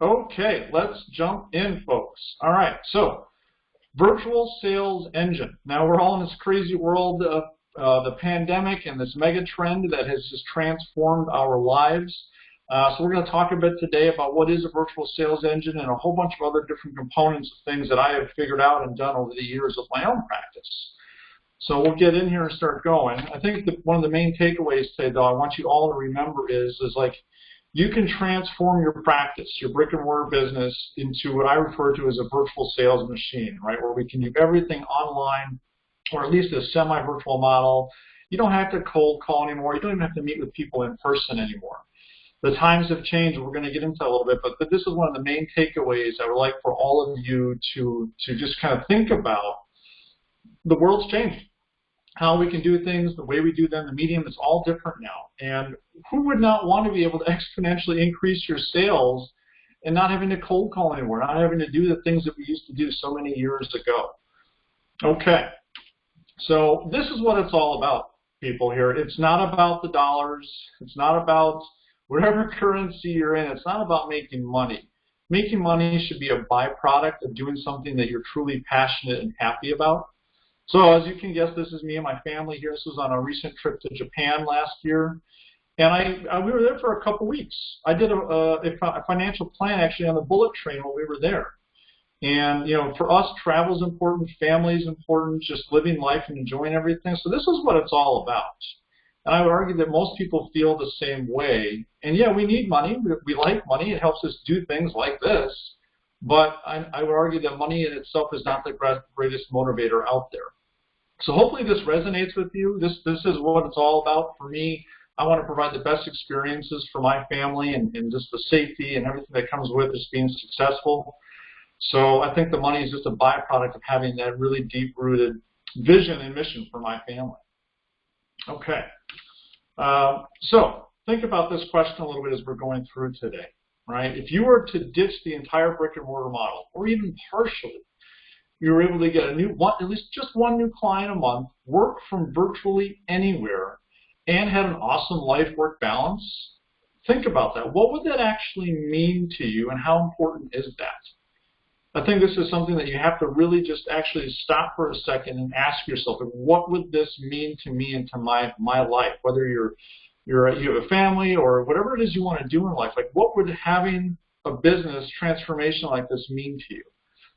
Okay, let's jump in, folks. All right, so virtual sales engine. Now we're all in this crazy world of the pandemic and this mega trend that has just transformed our lives. So we're going to talk a bit today about what is a virtual sales engine and a whole bunch of other different components of things that I have figured out and done over the years of my own practice. So we'll get in here and start going. I think that one of the main takeaways today, though, I want you all to remember is like you can transform your practice, your brick and mortar business, into what I refer to as a virtual sales machine, right? Where we can do everything online, or at least a semi-virtual model. You don't have to cold call anymore. You don't even have to meet with people in person anymore. The times have changed. We're going to get into that a little bit, but this is one of the main takeaways I would like for all of you to just kind of think about. The world's changed. How we can do things, the way we do them, the medium is all different now. And who would not want to be able to exponentially increase your sales and not having to cold call anymore, not having to do the things that we used to do so many years ago? Okay, so this is what it's all about, people here. It's not about the dollars. It's not about whatever currency you're in. It's not about making money. Making money should be a byproduct of doing something that you're truly passionate and happy about. So as you can guess, this is me and my family here. This was on a recent trip to Japan last year. And we were there for a couple weeks. I did a financial plan actually on the bullet train while we were there. And, you know, for us, travel is important, family is important, just living life and enjoying everything. So this is what it's all about. And I would argue that most people feel the same way. And yeah, we need money. We like money. It helps us do things like this. But I would argue that money in itself is not the greatest motivator out there. So hopefully this resonates with you. This is what it's all about for me. I want to provide the best experiences for my family and just the safety and everything that comes with us being successful. So I think the money is just a byproduct of having that really deep-rooted vision and mission for my family. Okay. So think about this question a little bit as we're going through today. Right? If you were to ditch the entire brick and mortar model, or even partially, you were able to get at least just one new client a month, work from virtually anywhere, and had an awesome life-work balance, think about that. What would that actually mean to you, and how important is that? I think this is something that you have to really just actually stop for a second and ask yourself, what would this mean to me and to my life, whether you have a family or whatever it is you want to do in life. Like, what would having a business transformation like this mean to you?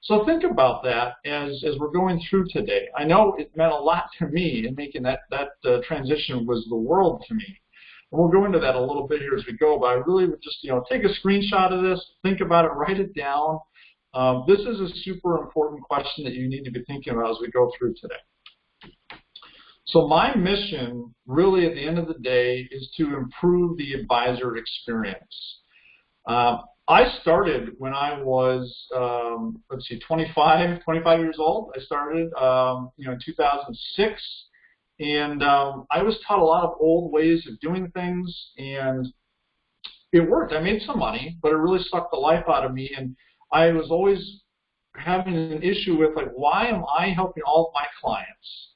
So think about that as we're going through today. I know it meant a lot to me, and making that transition was the world to me. And we'll go into that a little bit here as we go, but I really would just take a screenshot of this, think about it, write it down. This is a super important question that you need to be thinking about as we go through today. So my mission, really, at the end of the day, is to improve the advisor experience. I started when I was, 25 years old. I started, in 2006, and I was taught a lot of old ways of doing things, and it worked. I made some money, but it really sucked the life out of me, and I was always having an issue with, like, why am I helping all of my clients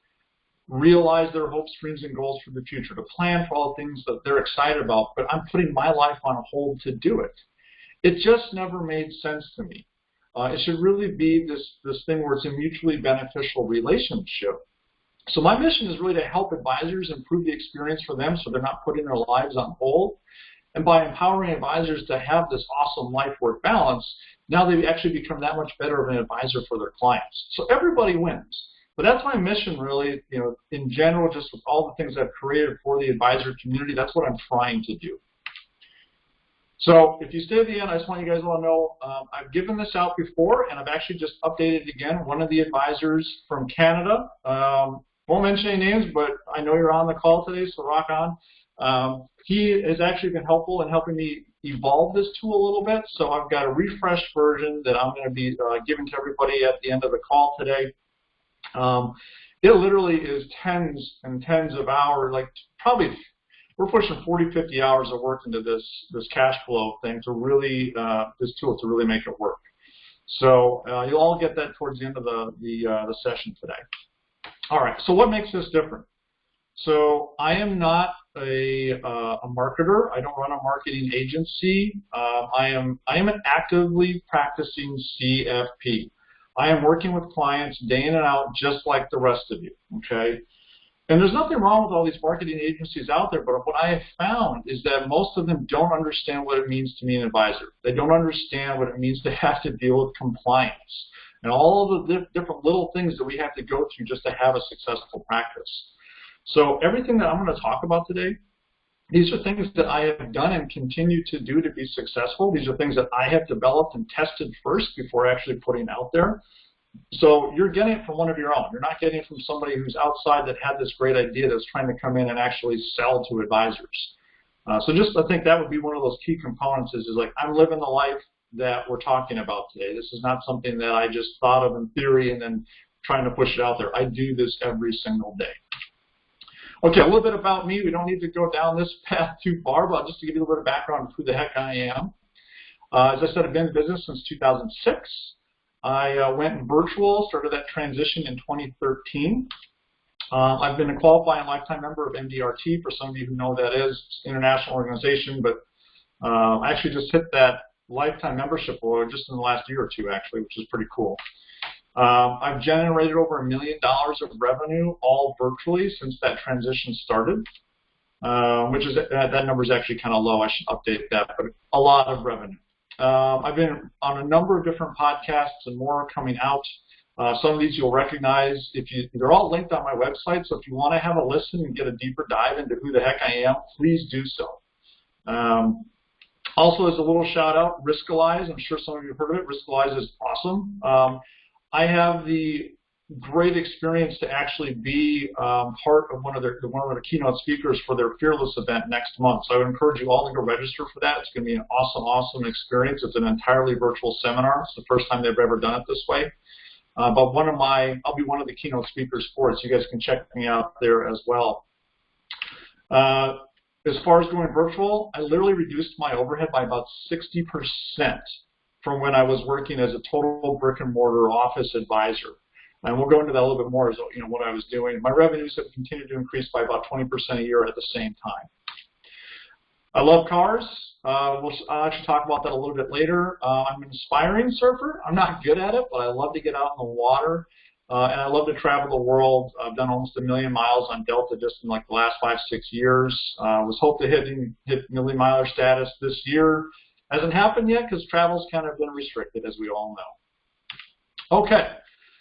realize their hopes, dreams, and goals for the future, to plan for all the things that they're excited about, but I'm putting my life on hold to do it. It just never made sense to me. It should really be this thing where it's a mutually beneficial relationship. So my mission is really to help advisors improve the experience for them so they're not putting their lives on hold. And by empowering advisors to have this awesome life-work balance, now they actually become that much better of an advisor for their clients. So everybody wins. But that's my mission, really, in general, just with all the things I've created for the advisor community. That's what I'm trying to do. So if you stay at the end, I just want you guys all to know I've given this out before, and I've actually just updated it again. One of the advisors from Canada, won't mention any names, but I know you're on the call today, so rock on. He has actually been helpful in helping me evolve this tool a little bit. So I've got a refreshed version that I'm going to be giving to everybody at the end of the call today. It literally is tens and tens of hours, like probably we're pushing 40, 50 hours of work into this cash flow thing to really, this tool to really make it work. So you'll all get that towards the end of the session today. All right, so what makes this different? So I am not a marketer. I don't run a marketing agency. I am an actively practicing CFP. I am working with clients day in and out just like the rest of you, okay? And there's nothing wrong with all these marketing agencies out there, but what I have found is that most of them don't understand what it means to be an advisor. They don't understand what it means to have to deal with compliance and all of the different little things that we have to go through just to have a successful practice. So everything that I'm going to talk about today, these are things that I have done and continue to do to be successful. These are things that I have developed and tested first before actually putting out there. So you're getting it from one of your own. You're not getting it from somebody who's outside that had this great idea that's trying to come in and actually sell to advisors. So just I think that would be one of those key components is like I'm living the life that we're talking about today. This is not something that I just thought of in theory and then trying to push it out there. I do this every single day. Okay, a little bit about me. We don't need to go down this path too far, but just to give you a little bit of background on who the heck I am. As I said, I've been in business since 2006. I went virtual, started that transition in 2013. I've been a qualifying lifetime member of MDRT. For some of you who know that is, it's an international organization, but I actually just hit that lifetime membership award just in the last year or two, actually, which is pretty cool. I've generated over $1 million of revenue all virtually since that transition started, which is that number is actually kind of low. I should update that, but a lot of revenue. I've been on a number of different podcasts and more coming out. Some of these you'll recognize. They're all linked on my website, so if you want to have a listen and get a deeper dive into who the heck I am, please do so. Also, as a little shout out, Riskalyze. I'm sure some of you have heard of it. Riskalyze is awesome. I have the great experience to actually be part of one of the keynote speakers for their Fearless event next month. So I would encourage you all to go register for that. It's going to be an awesome, awesome experience. It's an entirely virtual seminar. It's the first time they've ever done it this way. But I'll be one of the keynote speakers for it, so you guys can check me out there as well. As far as going virtual, I literally reduced my overhead by about 60% from when I was working as a total brick and mortar office advisor. And we'll go into that a little bit more as what I was doing. My revenues have continued to increase by about 20% a year at the same time. I love cars. I'll actually talk about that a little bit later. I'm an aspiring surfer. I'm not good at it, but I love to get out in the water. And I love to travel the world. I've done almost 1 million miles on Delta just in like the last 5-6 years. Was hoping to hit million-miler status this year. Hasn't happened yet because travel's kind of been restricted, as we all know. Okay,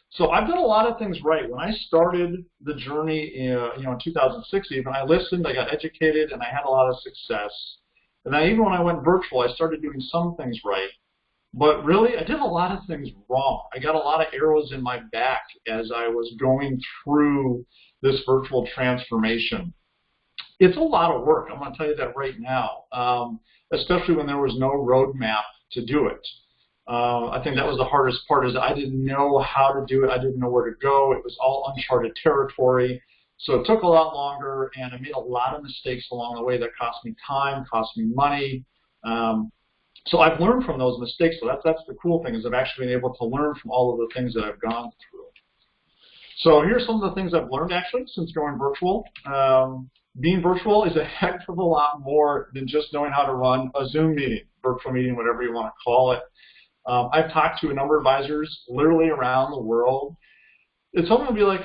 so I've done a lot of things right. When I started the journey, in 2006 even, I listened, I got educated, and I had a lot of success. And then even when I went virtual, I started doing some things right. But really, I did a lot of things wrong. I got a lot of arrows in my back as I was going through this virtual transformation. It's a lot of work. I'm going to tell you that right now, especially when there was no roadmap to do it. I think that was the hardest part is I didn't know how to do it. I didn't know where to go. It was all uncharted territory. So it took a lot longer, and I made a lot of mistakes along the way that cost me time, cost me money. So I've learned from those mistakes. So that's the cool thing is I've actually been able to learn from all of the things that I've gone through. So here's some of the things I've learned actually since going virtual. Being virtual is a heck of a lot more than just knowing how to run a Zoom meeting, virtual meeting, whatever you want to call it. I've talked to a number of advisors literally around the world. And someone will be like,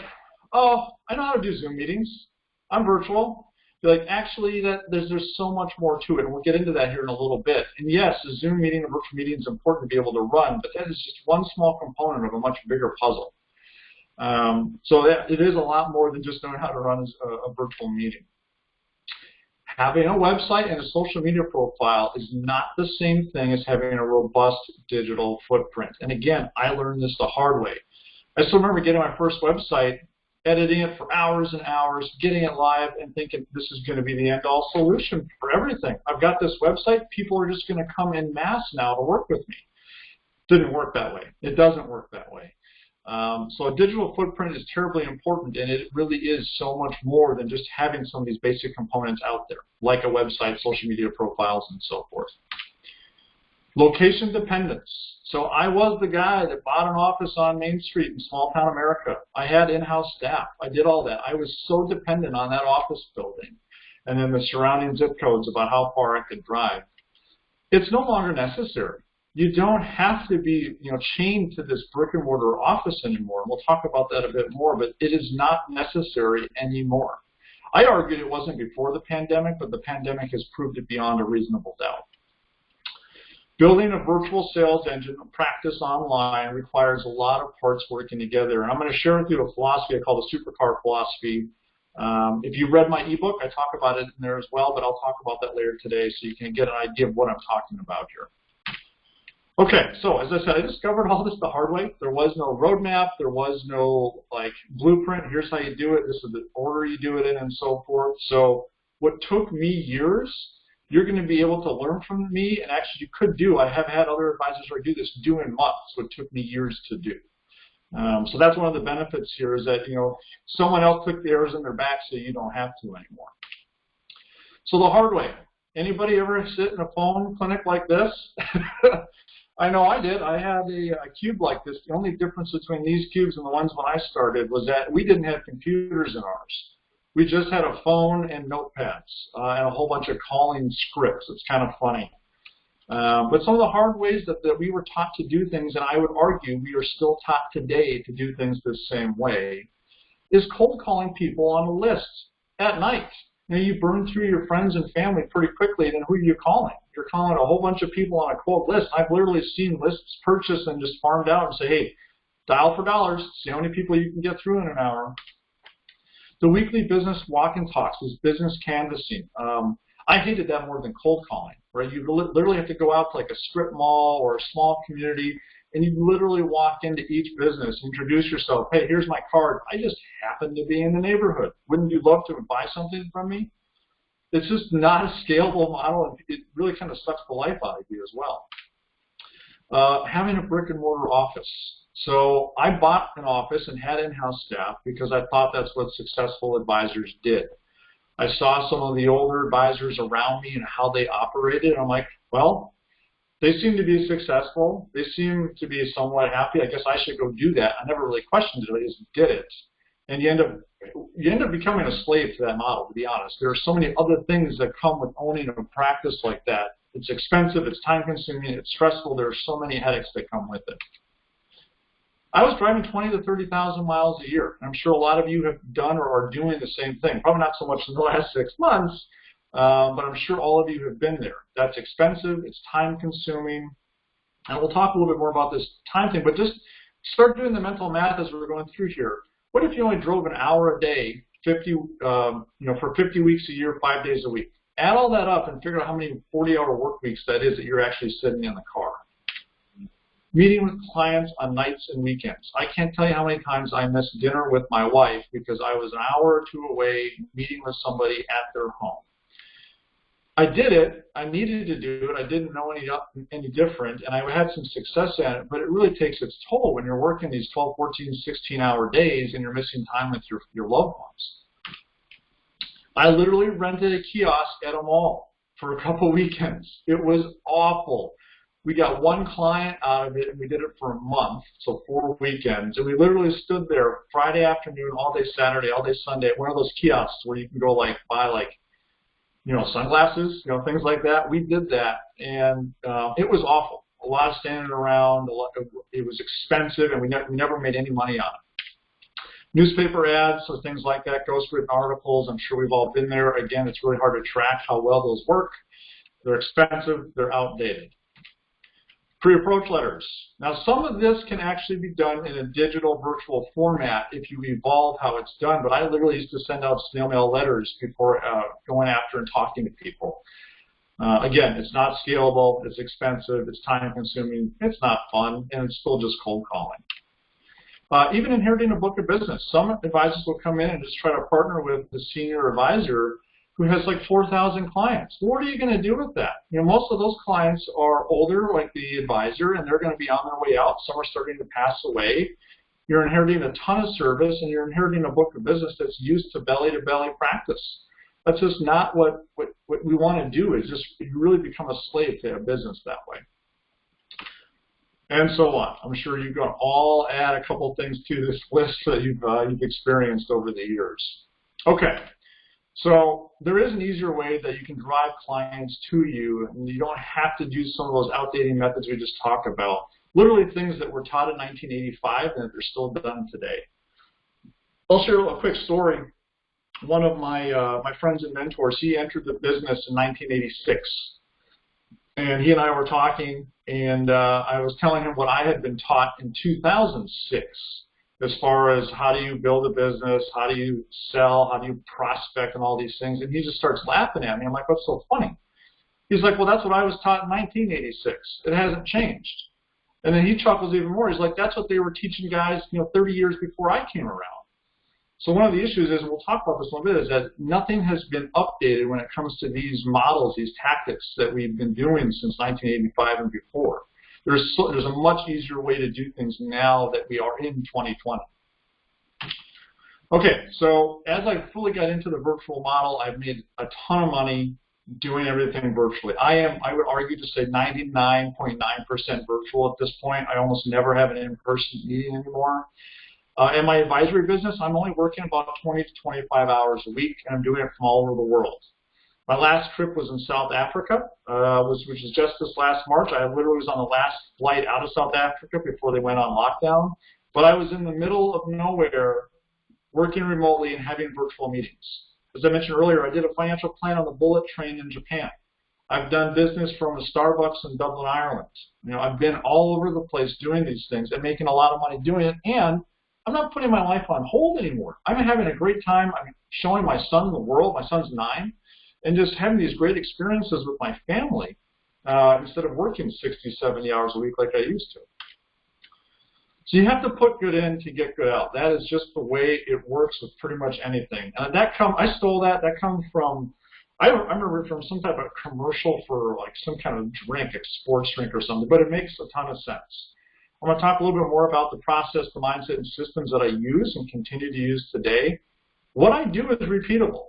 oh, I know how to do Zoom meetings. I'm virtual. Be like, actually, there's so much more to it, and we'll get into that here in a little bit. And yes, a Zoom meeting, a virtual meeting is important to be able to run, but that is just one small component of a much bigger puzzle. So it is a lot more than just knowing how to run a virtual meeting. Having a website and a social media profile is not the same thing as having a robust digital footprint. And again, I learned this the hard way. I still remember getting my first website, editing it for hours and hours, getting it live, and thinking this is going to be the end-all solution for everything. I've got this website. People are just going to come en masse now to work with me. Didn't work that way. It doesn't work that way. So a digital footprint is terribly important, and it really is so much more than just having some of these basic components out there, like a website, social media profiles, and so forth. Location dependence. So I was the guy that bought an office on Main Street in small town America. I had in-house staff. I did all that. I was so dependent on that office building and then the surrounding zip codes about how far I could drive. It's no longer necessary. You don't have to be, chained to this brick and mortar office anymore. And we'll talk about that a bit more, but it is not necessary anymore. I argued it wasn't before the pandemic, but the pandemic has proved it beyond a reasonable doubt. Building a virtual sales engine practice online requires a lot of parts working together. And I'm going to share with you a philosophy I call the supercar philosophy. If you read my ebook, I talk about it in there as well, but I'll talk about that later today so you can get an idea of what I'm talking about here. Okay, so as I said, I discovered all this the hard way. There was no roadmap. There was no blueprint. Here's how you do it. This is the order you do it in and so forth. So what took me years, you're going to be able to learn from me, and actually you could do. I have had other advisors who do this do in months, what took me years to do. So that's one of the benefits here is that, someone else took the arrows in their back so you don't have to anymore. So the hard way. Anybody ever sit in a phone clinic like this? I know I did. I had a cube like this. The only difference between these cubes and the ones when I started was that we didn't have computers in ours. We just had a phone and notepads and a whole bunch of calling scripts. It's kind of funny. But some of the hard ways that we were taught to do things, and I would argue we are still taught today to do things the same way, is cold calling people on a list at night. You burn through your friends and family pretty quickly, then who are you calling? You're calling a whole bunch of people on a cold list. I've literally seen lists purchased and just farmed out and say, hey, dial for dollars, see how many people you can get through in an hour. The weekly business walk and talks is business canvassing. I hated that more than cold calling, right? You literally have to go out to like a strip mall or a small community, and you literally walk into each business, introduce yourself. Hey, here's my card. I just happen to be in the neighborhood. Wouldn't you love to buy something from me? It's just not a scalable model, and it really kind of sucks the life out of you as well. Having a brick and mortar office. So I bought an office and had in-house staff because I thought that's what successful advisors did. I saw some of the older advisors around me and how they operated, and I'm like, well, they seem to be successful. They seem to be somewhat happy. I guess I should go do that. I never really questioned it. I just did it. And you end up becoming a slave to that model, to be honest. There are so many other things that come with owning a practice like that. It's expensive, it's time-consuming, it's stressful. There are so many headaches that come with it. I was driving 20 to 30,000 miles a year. I'm sure a lot of you have done or are doing the same thing. Probably not so much in the last 6 months, but I'm sure all of you have been there. That's expensive, it's time-consuming, and we'll talk a little bit more about this time thing, but just start doing the mental math as we're going through here. What if you only drove an hour a day, for 50 weeks a year, 5 days a week? Add all that up and figure out how many 40-hour work weeks that is that you're actually sitting in the car. Meeting with clients on nights and weekends. I can't tell you how many times I missed dinner with my wife because I was an hour or two away meeting with somebody at their home. I did it. I needed to do it. I didn't know any different, and I had some success at it, but it really takes its toll when you're working these 12, 14, 16-hour days and you're missing time with your loved ones. I literally rented a kiosk at a mall for a couple weekends. It was awful. We got one client out of it, and we did it for a month, so 4 weekends. And we literally stood there Friday afternoon, all day Saturday, all day Sunday at one of those kiosks where you can go buy sunglasses, things like that. We did that, and it was awful. A lot of standing around. It was expensive, and we never made any money on it. Newspaper ads, so things like that, ghostwritten articles. I'm sure we've all been there. Again, it's really hard to track how well those work. They're expensive. They're outdated. Pre-approach letters. Now, some of this can actually be done in a digital virtual format if you evolve how it's done, but I literally used to send out snail mail letters before going after and talking to people. Again, it's not scalable, it's expensive, it's time-consuming, it's not fun, and it's still just cold calling. Even inheriting a book of business. Some advisors will come in and just try to partner with the senior advisor who has like 4,000 clients. What are you going to do with that? Most of those clients are older, like the advisor, and they're going to be on their way out. Some are starting to pass away. You're inheriting a ton of service, and you're inheriting a book of business that's used to belly practice. That's just not what we want to do. Is just you really become a slave to a business that way. and so on. I'm sure you can all add a couple things to this list that you've experienced over the years. Okay, so there is an easier way that you can drive clients to you, and you don't have to do some of those outdated methods we just talked about. Literally things that were taught in 1985 and that they're still done today. I'll share a quick story. One of my friends and mentors, he entered the business in 1986. And he and I were talking, and I was telling him what I had been taught in 2006 as far as how do you build a business, how do you sell, how do you prospect, and all these things. And he just starts laughing at me. I'm like, what's so funny? He's like, well, that's what I was taught in 1986. It hasn't changed. And then he chuckles even more. He's like, that's what they were teaching guys, 30 years before I came around. So one of the issues is, and we'll talk about this a little bit, is that nothing has been updated when it comes to these models, these tactics that we've been doing since 1985 and before. There's a much easier way to do things now that we are in 2020. Okay, so as I fully got into the virtual model, I've made a ton of money doing everything virtually. I would argue to say 99.9% virtual at this point. I almost never have an in-person meeting anymore. In my advisory business, I'm only working about 20 to 25 hours a week, and I'm doing it from all over the world. My last trip was in South Africa, which is just this last March. I literally was on the last flight out of South Africa before they went on lockdown. But I was in the middle of nowhere working remotely and having virtual meetings. As I mentioned earlier, I did a financial plan on the bullet train in Japan. I've done business from a Starbucks in Dublin, Ireland. I've been all over the place doing these things and making a lot of money doing it, and I'm not putting my life on hold anymore. I'm having a great time. I'm showing my son the world. My son's 9, and just having these great experiences with my family instead of working 60, 70 hours a week like I used to. So you have to put good in to get good out. That is just the way it works with pretty much anything. I stole that. That comes from, I remember from some type of commercial for like some kind of drink, a sports drink or something, but it makes a ton of sense. I'm going to talk a little bit more about the process, the mindset, and systems that I use and continue to use today. What I do is repeatable,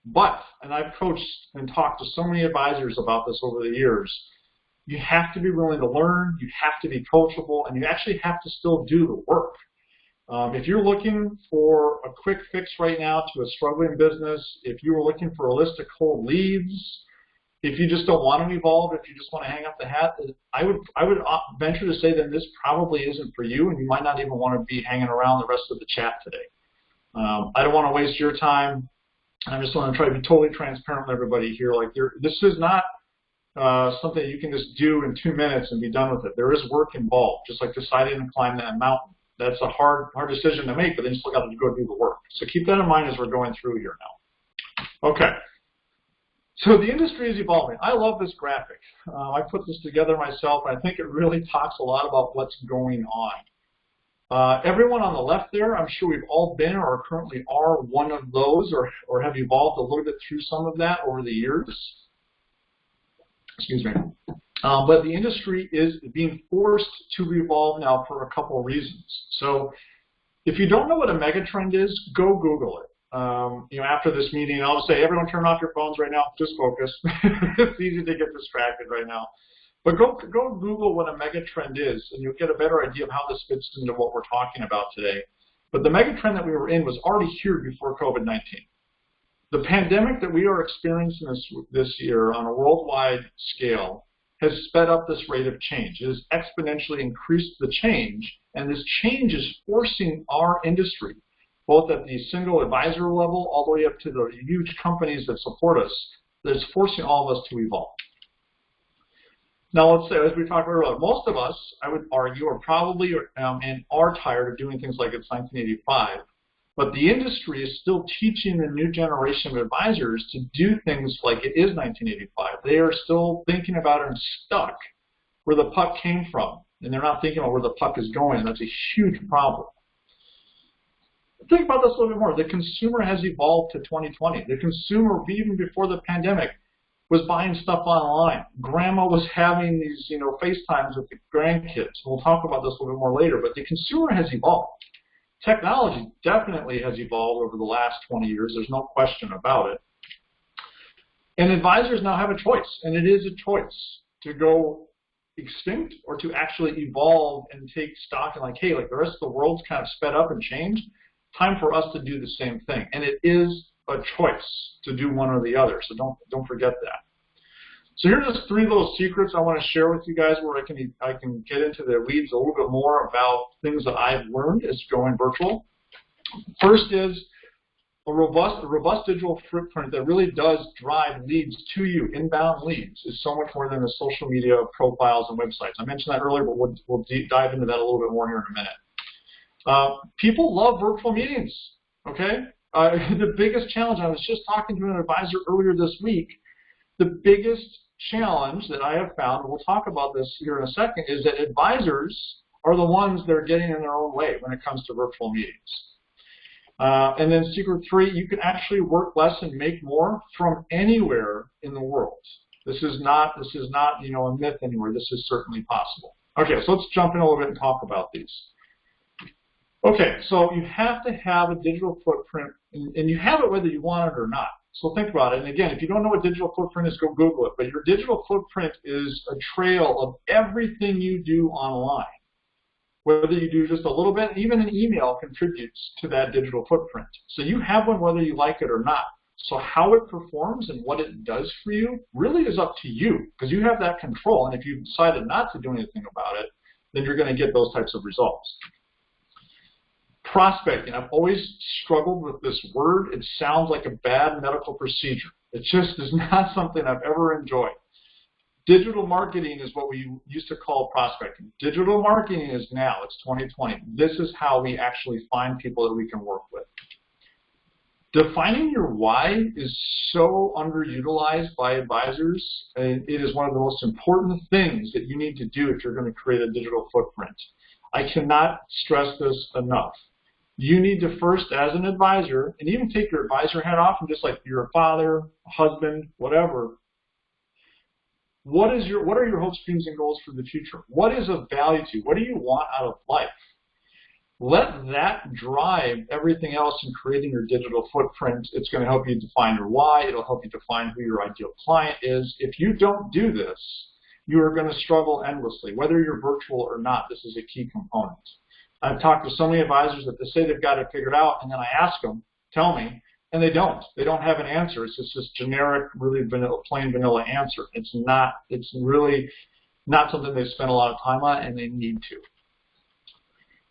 but, and I've coached and talked to so many advisors about this over the years, you have to be willing to learn, you have to be coachable, and you actually have to still do the work. If you're looking for a quick fix right now to a struggling business, if you were looking for a list of cold leads, if you just don't want to evolve, if you just want to hang up the hat, I would venture to say that this probably isn't for you, and you might not even want to be hanging around the rest of the chat today. I don't want to waste your time. I just want to try to be totally transparent with everybody here. Like, this is not something you can just do in 2 minutes and be done with it. There is work involved, just like deciding to climb that mountain. That's a hard decision to make, but then you still got to go do the work. So keep that in mind as we're going through here now. Okay. So the industry is evolving. I love this graphic. I put this together myself, and I think it really talks a lot about what's going on. Everyone on the left there, I'm sure we've all been or currently are one of those or have evolved a little bit through some of that over the years. Excuse me. But the industry is being forced to evolve now for a couple of reasons. So if you don't know what a megatrend is, go Google it. After this meeting, I'll say, everyone turn off your phones right now, just focus. It's easy to get distracted right now. But go Google what a megatrend is, and you'll get a better idea of how this fits into what we're talking about today. But the megatrend that we were in was already here before COVID-19. The pandemic that we are experiencing this year on a worldwide scale has sped up this rate of change. It has exponentially increased the change, and this change is forcing our industry, both at the single advisor level all the way up to the huge companies that support us, that is forcing all of us to evolve. Now, let's say, as we talked earlier, most of us, I would argue, are probably and are tired of doing things like it's 1985, but the industry is still teaching the new generation of advisors to do things like it is 1985. They are still thinking about it and stuck where the puck came from, and they're not thinking about where the puck is going, and that's a huge problem. Think about this a little bit more. The consumer has evolved to 2020. The consumer, even before the pandemic, was buying stuff online. Grandma was having these, FaceTimes with the grandkids. We'll talk about this a little bit more later, but the consumer has evolved. Technology definitely has evolved over the last 20 years. There's no question about it. And advisors now have a choice, and it is a choice to go extinct or to actually evolve and take stock and like, hey, like the rest of the world's kind of sped up and changed, time for us to do the same thing. And it is a choice to do one or the other, so don't forget that. So here's just 3 little secrets I want to share with you guys where I can get into the weeds a little bit more about things that I've learned as going virtual. First is a robust digital footprint that really does drive leads to you, inbound leads, is so much more than the social media profiles and websites. I mentioned that earlier, but we'll dive into that a little bit more here in a minute. People love virtual meetings, okay? The biggest challenge, I was just talking to an advisor earlier this week, the biggest challenge that I have found, and we'll talk about this here in a second, is that advisors are the ones that are getting in their own way when it comes to virtual meetings. And then secret 3, you can actually work less and make more from anywhere in the world. This is not a myth anywhere. This is certainly possible. Okay, so let's jump in a little bit and talk about these. Okay, so you have to have a digital footprint, and you have it whether you want it or not. So think about it. And again, if you don't know what digital footprint is, go Google it. But your digital footprint is a trail of everything you do online. Whether you do just a little bit, even an email contributes to that digital footprint. So you have one whether you like it or not. So how it performs and what it does for you really is up to you, because you have that control. And if you decided not to do anything about it, then you're going to get those types of results. Prospecting. I've always struggled with this word. It sounds like a bad medical procedure. It just is not something I've ever enjoyed. Digital marketing is what we used to call prospecting. Digital marketing is now, it's 2020. This is how we actually find people that we can work with. Defining your why is so underutilized by advisors, and it is one of the most important things that you need to do if you're going to create a digital footprint. I cannot stress this enough. You need to first, as an advisor, and even take your advisor hat off and just like you're a father, a husband, whatever. What are your hopes, dreams, and goals for the future? What is of value to you? What do you want out of life? Let that drive everything else in creating your digital footprint. It's going to help you define your why. It'll help you define who your ideal client is. If you don't do this, you are going to struggle endlessly. Whether you're virtual or not, this is a key component. I've talked to so many advisors that they say they've got it figured out, and then I ask them, tell me, and they don't. They don't have an answer. It's just this generic, really vanilla, plain vanilla answer. It's really not something they've spent a lot of time on, and they need to.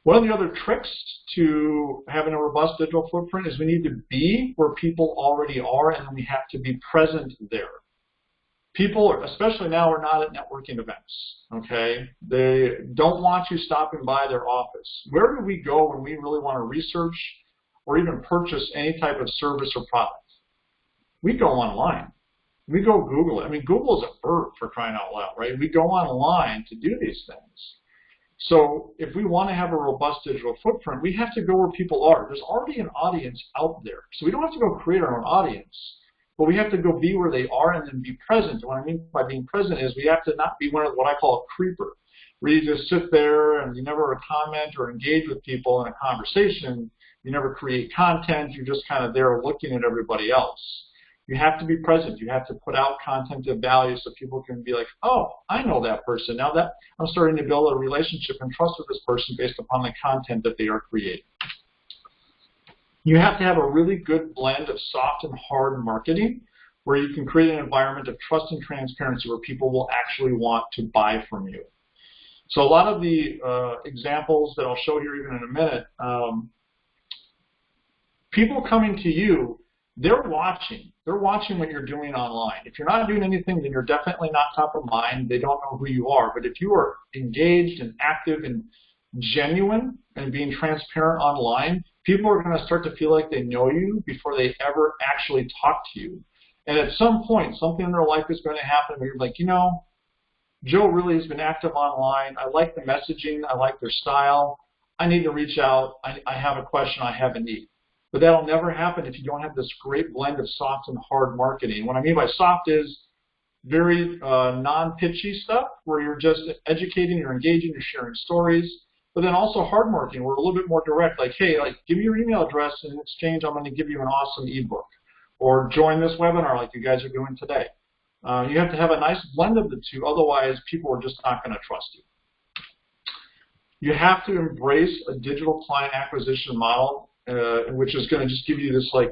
One of the other tricks to having a robust digital footprint is we need to be where people already are, and we have to be present there. People, especially now, are not at networking events, okay? They don't want you stopping by their office. Where do we go when we really want to research or even purchase any type of service or product? We go online. We go Google it. I mean, Google is a verb, for crying out loud, right? We go online to do these things. So if we want to have a robust digital footprint, we have to go where people are. There's already an audience out there. So we don't have to go create our own audience, but we have to go be where they are and then be present. And what I mean by being present is we have to not be one of what I call a creeper, where you just sit there and you never comment or engage with people in a conversation. You never create content. You're just kind of there looking at everybody else. You have to be present. You have to put out content of value so people can be like, oh, I know that person. Now that I'm starting to build a relationship and trust with this person based upon the content that they are creating. You have to have a really good blend of soft and hard marketing where you can create an environment of trust and transparency where people will actually want to buy from you. So a lot of the examples that I'll show here even in a minute, people coming to you, they're watching what you're doing online. If you're not doing anything, then you're definitely not top of mind. They don't know who you are. But if you are engaged and active and genuine and being transparent online, people are going to start to feel like they know you before they ever actually talk to you. And at some point, something in their life is going to happen where you're like, you know, Joe really has been active online. I like the messaging. I like their style. I need to reach out. I have a question. I have a need. But that'll never happen if you don't have this great blend of soft and hard marketing. What I mean by soft is very non-pitchy stuff where you're just educating, you're engaging, you're sharing stories. But then also hard marketing, we're a little bit more direct, like, hey, give me your email address, and in exchange, I'm going to give you an awesome ebook. Or join this webinar like you guys are doing today. You have to have a nice blend of the two, otherwise people are just not going to trust you. You have to embrace a digital client acquisition model, which is going to just give you this like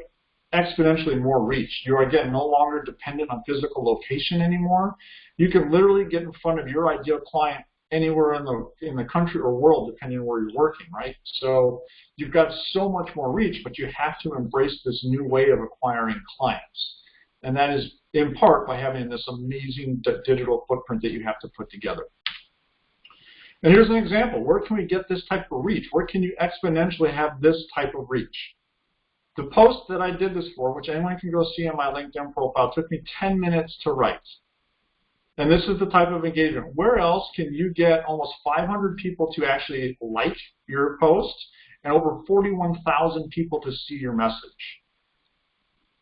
exponentially more reach. You are, again, no longer dependent on physical location anymore. You can literally get in front of your ideal client anywhere in the country or world, depending on where you're working, right? So you've got so much more reach, but you have to embrace this new way of acquiring clients. And that is in part by having this amazing digital footprint that you have to put together. And here's an example. Where can we get this type of reach? Where can you exponentially have this type of reach? The post that I did this for, which anyone can go see on my LinkedIn profile, took me 10 minutes to write. And this is the type of engagement. Where else can you get almost 500 people to actually like your post and over 41,000 people to see your message?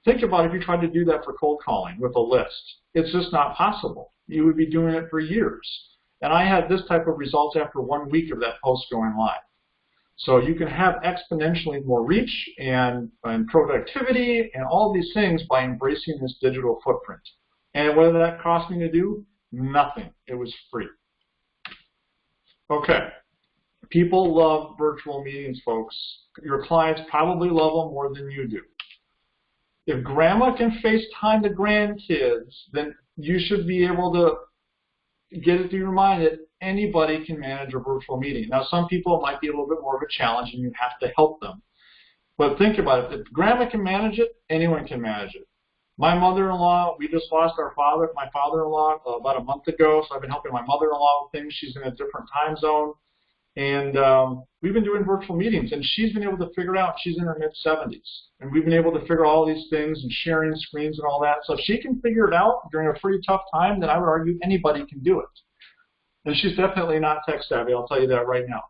Think about if you tried to do that for cold calling with a list. It's just not possible. You would be doing it for years. And I had this type of results after 1 week of that post going live. So you can have exponentially more reach and productivity and all these things by embracing this digital footprint. And what did that cost me to do? Nothing. It was free. Okay. People love virtual meetings, folks. Your clients probably love them more than you do. If grandma can FaceTime the grandkids, then you should be able to get it through your mind that anybody can manage a virtual meeting. Now, some people it might be a little bit more of a challenge and you have to help them. But think about it. If grandma can manage it, anyone can manage it. My mother-in-law, we just lost my father-in-law about a month ago, so I've been helping my mother-in-law with things. She's in a different time zone. And we've been doing virtual meetings, and she's been able to figure it out. She's in her mid-70s. And we've been able to figure all these things and sharing screens and all that. So if she can figure it out during a pretty tough time, then I would argue anybody can do it. And she's definitely not tech savvy, I'll tell you that right now.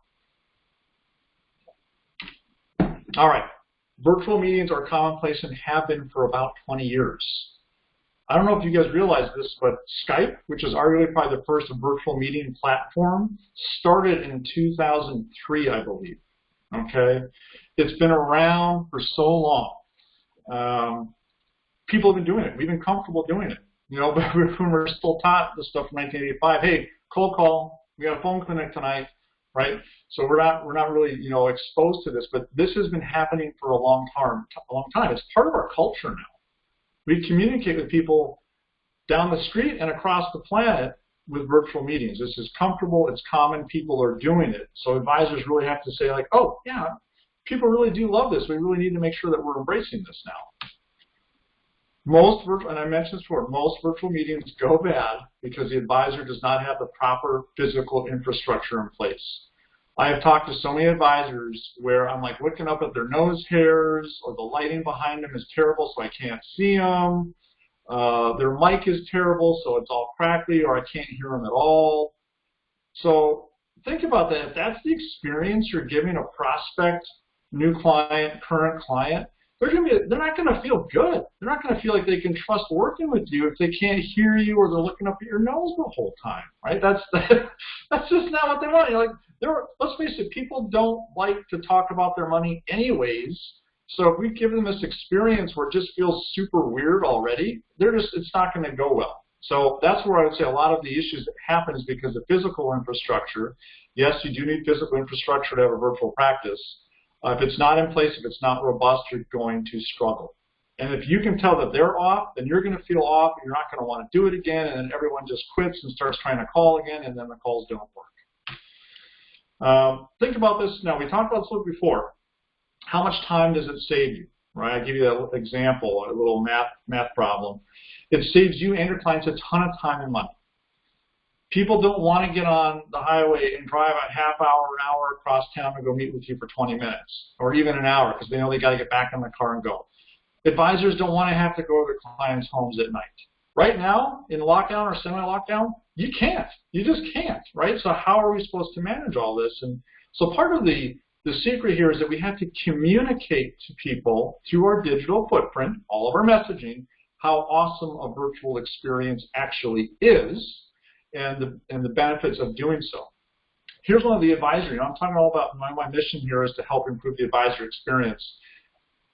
All right. Virtual meetings are commonplace and have been for about 20 years. I don't know if you guys realize this, but Skype, which is arguably probably the first virtual meeting platform, started in 2003, I believe. Okay? It's been around for so long. People have been doing it. We've been comfortable doing it. You know, but when we're still taught this stuff from 1985, hey, cold call, we got a phone clinic tonight, right? So we're not really, you know, exposed to this, but this has been happening for a long time. It's part of our culture now. We communicate with people down the street and across the planet with virtual meetings. This is comfortable, it's common, people are doing it. So advisors really have to say like, oh, yeah, people really do love this. We really need to make sure that we're embracing this now. Most virtual, and I mentioned this before, most virtual meetings go bad because the advisor does not have the proper physical infrastructure in place. I have talked to so many advisors where I'm like looking up at their nose hairs, or the lighting behind them is terrible so I can't see them. Their mic is terrible so it's all crackly, or I can't hear them at all. So think about that. If that's the experience you're giving a prospect, new client, current client, they're not going to feel good. They're not going to feel like they can trust working with you if they can't hear you or they're looking up at your nose the whole time, right? That's just not what they want. You're like, let's face it, people don't like to talk about their money anyways. So if we give them this experience where it just feels super weird already, it's not going to go well. So that's where I would say a lot of the issues that happen is because of physical infrastructure. Yes, you do need physical infrastructure to have a virtual practice. If it's not in place, if it's not robust, you're going to struggle. And if you can tell that they're off, then you're going to feel off, and you're not going to want to do it again, and then everyone just quits and starts trying to call again, and then the calls don't work. Think about this. Now, we talked about this before. How much time does it save you? Right? I give you an example, a little math problem. It saves you and your clients a ton of time and money. People don't want to get on the highway and drive a half hour, an hour across town to go meet with you for 20 minutes, or even an hour, because they know they got to get back in the car and go. Advisors don't want to have to go to their clients' homes at night. Right now, in lockdown or semi-lockdown, you can't. You just can't, right? So how are we supposed to manage all this? And so part of the secret here is that we have to communicate to people through our digital footprint, all of our messaging, how awesome a virtual experience actually is, and the benefits of doing so. Here's one of the advisory. I'm talking all about my mission here is to help improve the advisor experience.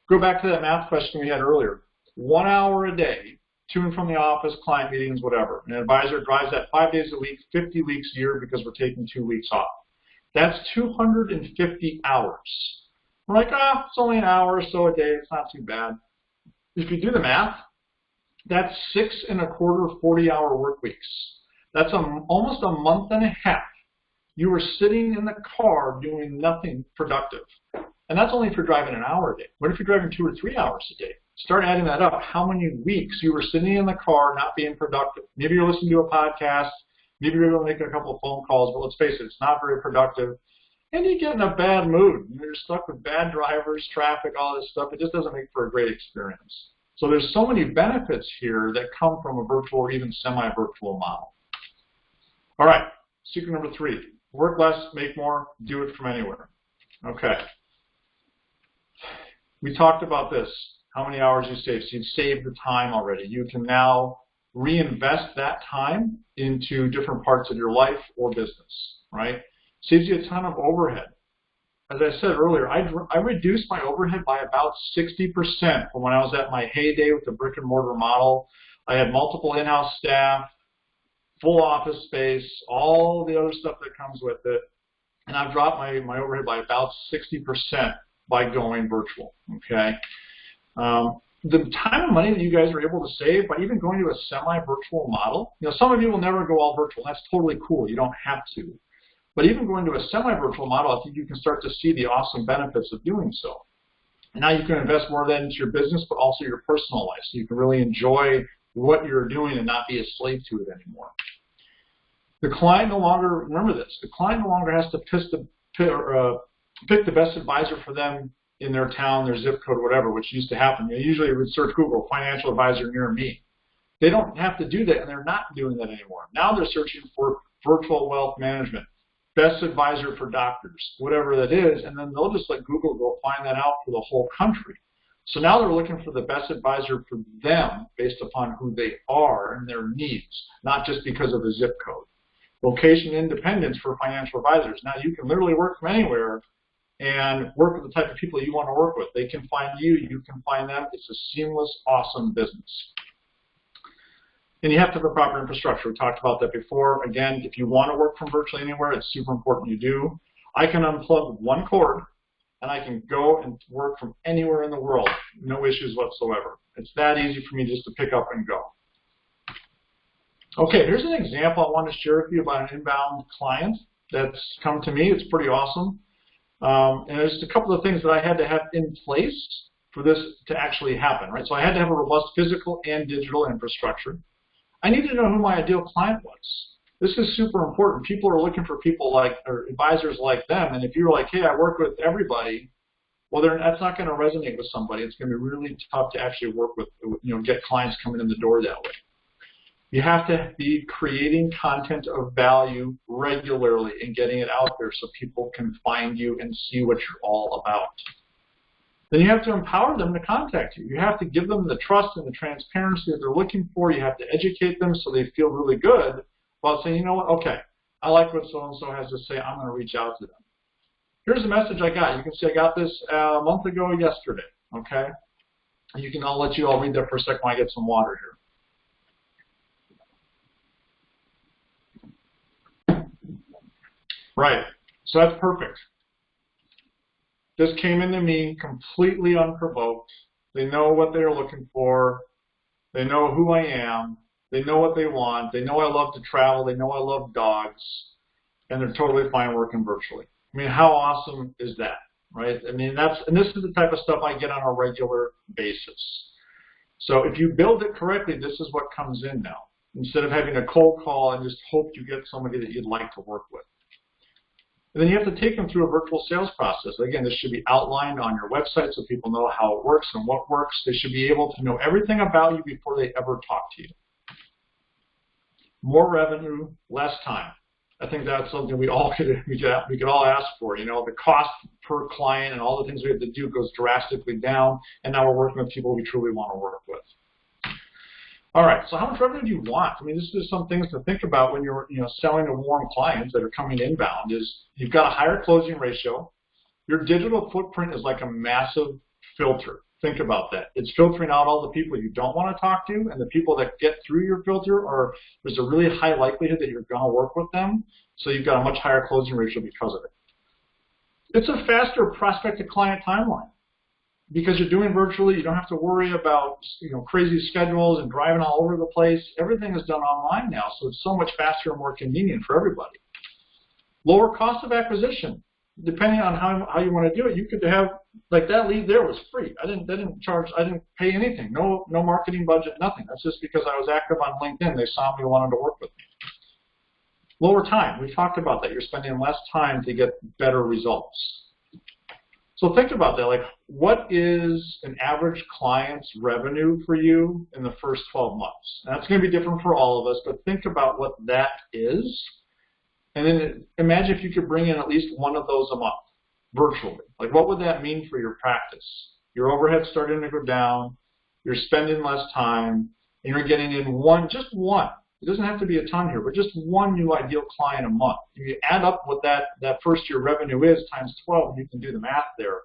Go back to that math question we had earlier. 1 hour a day to and from the office, client meetings, whatever. An advisor drives that 5 days a week, 50 weeks a year because we're taking 2 weeks off. That's 250 hours. We're like, it's only an hour or so a day. It's not too bad. If you do the math, that's 6 1/4 40-hour work weeks. That's almost a month and a half. You were sitting in the car doing nothing productive. And that's only if you're driving an hour a day. What if you're driving 2 or 3 hours a day? Start adding that up. How many weeks you were sitting in the car not being productive? Maybe you're listening to a podcast. Maybe you're able to make a couple of phone calls. But let's face it, it's not very productive. And you get in a bad mood. You're stuck with bad drivers, traffic, all this stuff. It just doesn't make for a great experience. So there's so many benefits here that come from a virtual or even semi-virtual model. All right, secret number 3. Work less, make more, do it from anywhere. Okay. We talked about this, how many hours you save. So you've saved the time already. You can now reinvest that time into different parts of your life or business, right? Saves you a ton of overhead. As I said earlier, I reduced my overhead by about 60% from when I was at my heyday with the brick and mortar model. I had multiple in-house staff, full office space, all the other stuff that comes with it. And I've dropped my overhead by about 60% by going virtual, okay? The time and money that you guys are able to save by even going to a semi-virtual model, some of you will never go all virtual. That's totally cool. You don't have to. But even going to a semi-virtual model, I think you can start to see the awesome benefits of doing so. And now you can invest more of that into your business, but also your personal life, so you can really enjoy what you're doing and not be a slave to it anymore. The client no longer, remember this, the client no longer has to pick the best advisor for them in their town, their zip code, whatever, which used to happen. Usually we would search Google, financial advisor near me. They don't have to do that, and they're not doing that anymore. Now they're searching for virtual wealth management, best advisor for doctors, whatever that is, and then they'll just let Google go find that out for the whole country. So now they're looking for the best advisor for them based upon who they are and their needs, not just because of the zip code. Location independence for financial advisors. Now you can literally work from anywhere and work with the type of people you want to work with. They can find you, you can find them. It's a seamless, awesome business. And you have to have the proper infrastructure. We talked about that before. Again, if you want to work from virtually anywhere, it's super important you do. I can unplug one cord, and I can go and work from anywhere in the world. No issues whatsoever. It's that easy for me just to pick up and go. Okay, here's an example I want to share with you about an inbound client that's come to me. It's pretty awesome. And there's a couple of things that I had to have in place for this to actually happen, right? So I had to have a robust physical and digital infrastructure. I needed to know who my ideal client was. This is super important. People are looking for people like, or advisors like them, and if you're like, hey, I work with everybody, well, that's not going to resonate with somebody. It's going to be really tough to actually work with, get clients coming in the door that way. You have to be creating content of value regularly and getting it out there so people can find you and see what you're all about. Then you have to empower them to contact you. You have to give them the trust and the transparency that they're looking for. You have to educate them so they feel really good about saying, you know what, okay, I like what so-and-so has to say. I'm going to reach out to them. Here's the message I got. You can see I got this a month ago yesterday, okay? I'll let you all read that for a second while I get some water here. Right, so that's perfect. This came into me completely unprovoked. They know what they're looking for. They know who I am. They know what they want. They know I love to travel. They know I love dogs. And they're totally fine working virtually. I mean, how awesome is that, right? I mean, and this is the type of stuff I get on a regular basis. So if you build it correctly, this is what comes in now. Instead of having a cold call and just hope you get somebody that you'd like to work with. And then you have to take them through a virtual sales process. Again, this should be outlined on your website so people know how it works and what works. They should be able to know everything about you before they ever talk to you. More revenue, less time. I think that's something we could all ask for. The cost per client and all the things we have to do goes drastically down, and now we're working with people we truly want to work with. All right, so how much revenue do you want? I mean, this is some things to think about when you're selling to warm clients that are coming inbound. Is you've got a higher closing ratio. Your digital footprint is like a massive filter. Think about that. It's filtering out all the people you don't want to talk to, and the people that get through your filter there's a really high likelihood that you're going to work with them, so you've got a much higher closing ratio because of it. It's a faster prospect to client timeline. Because you're doing virtually, you don't have to worry about crazy schedules and driving all over the place. Everything is done online now, so it's so much faster and more convenient for everybody. Lower cost of acquisition. Depending on how you want to do it, you could have, like, that lead there was free. I didn't pay anything. No marketing budget, nothing. That's just because I was active on LinkedIn. They saw me and wanted to work with me. Lower time. We talked about that. You're spending less time to get better results. So think about that. Like, what is an average client's revenue for you in the first 12 months? And that's going to be different for all of us, but think about what that is. And then imagine if you could bring in at least one of those a month, virtually. Like, what would that mean for your practice? Your overhead's starting to go down, you're spending less time, and you're getting in just one. It doesn't have to be a ton here, but just one new ideal client a month. If you add up what that first year revenue is times 12, and you can do the math there,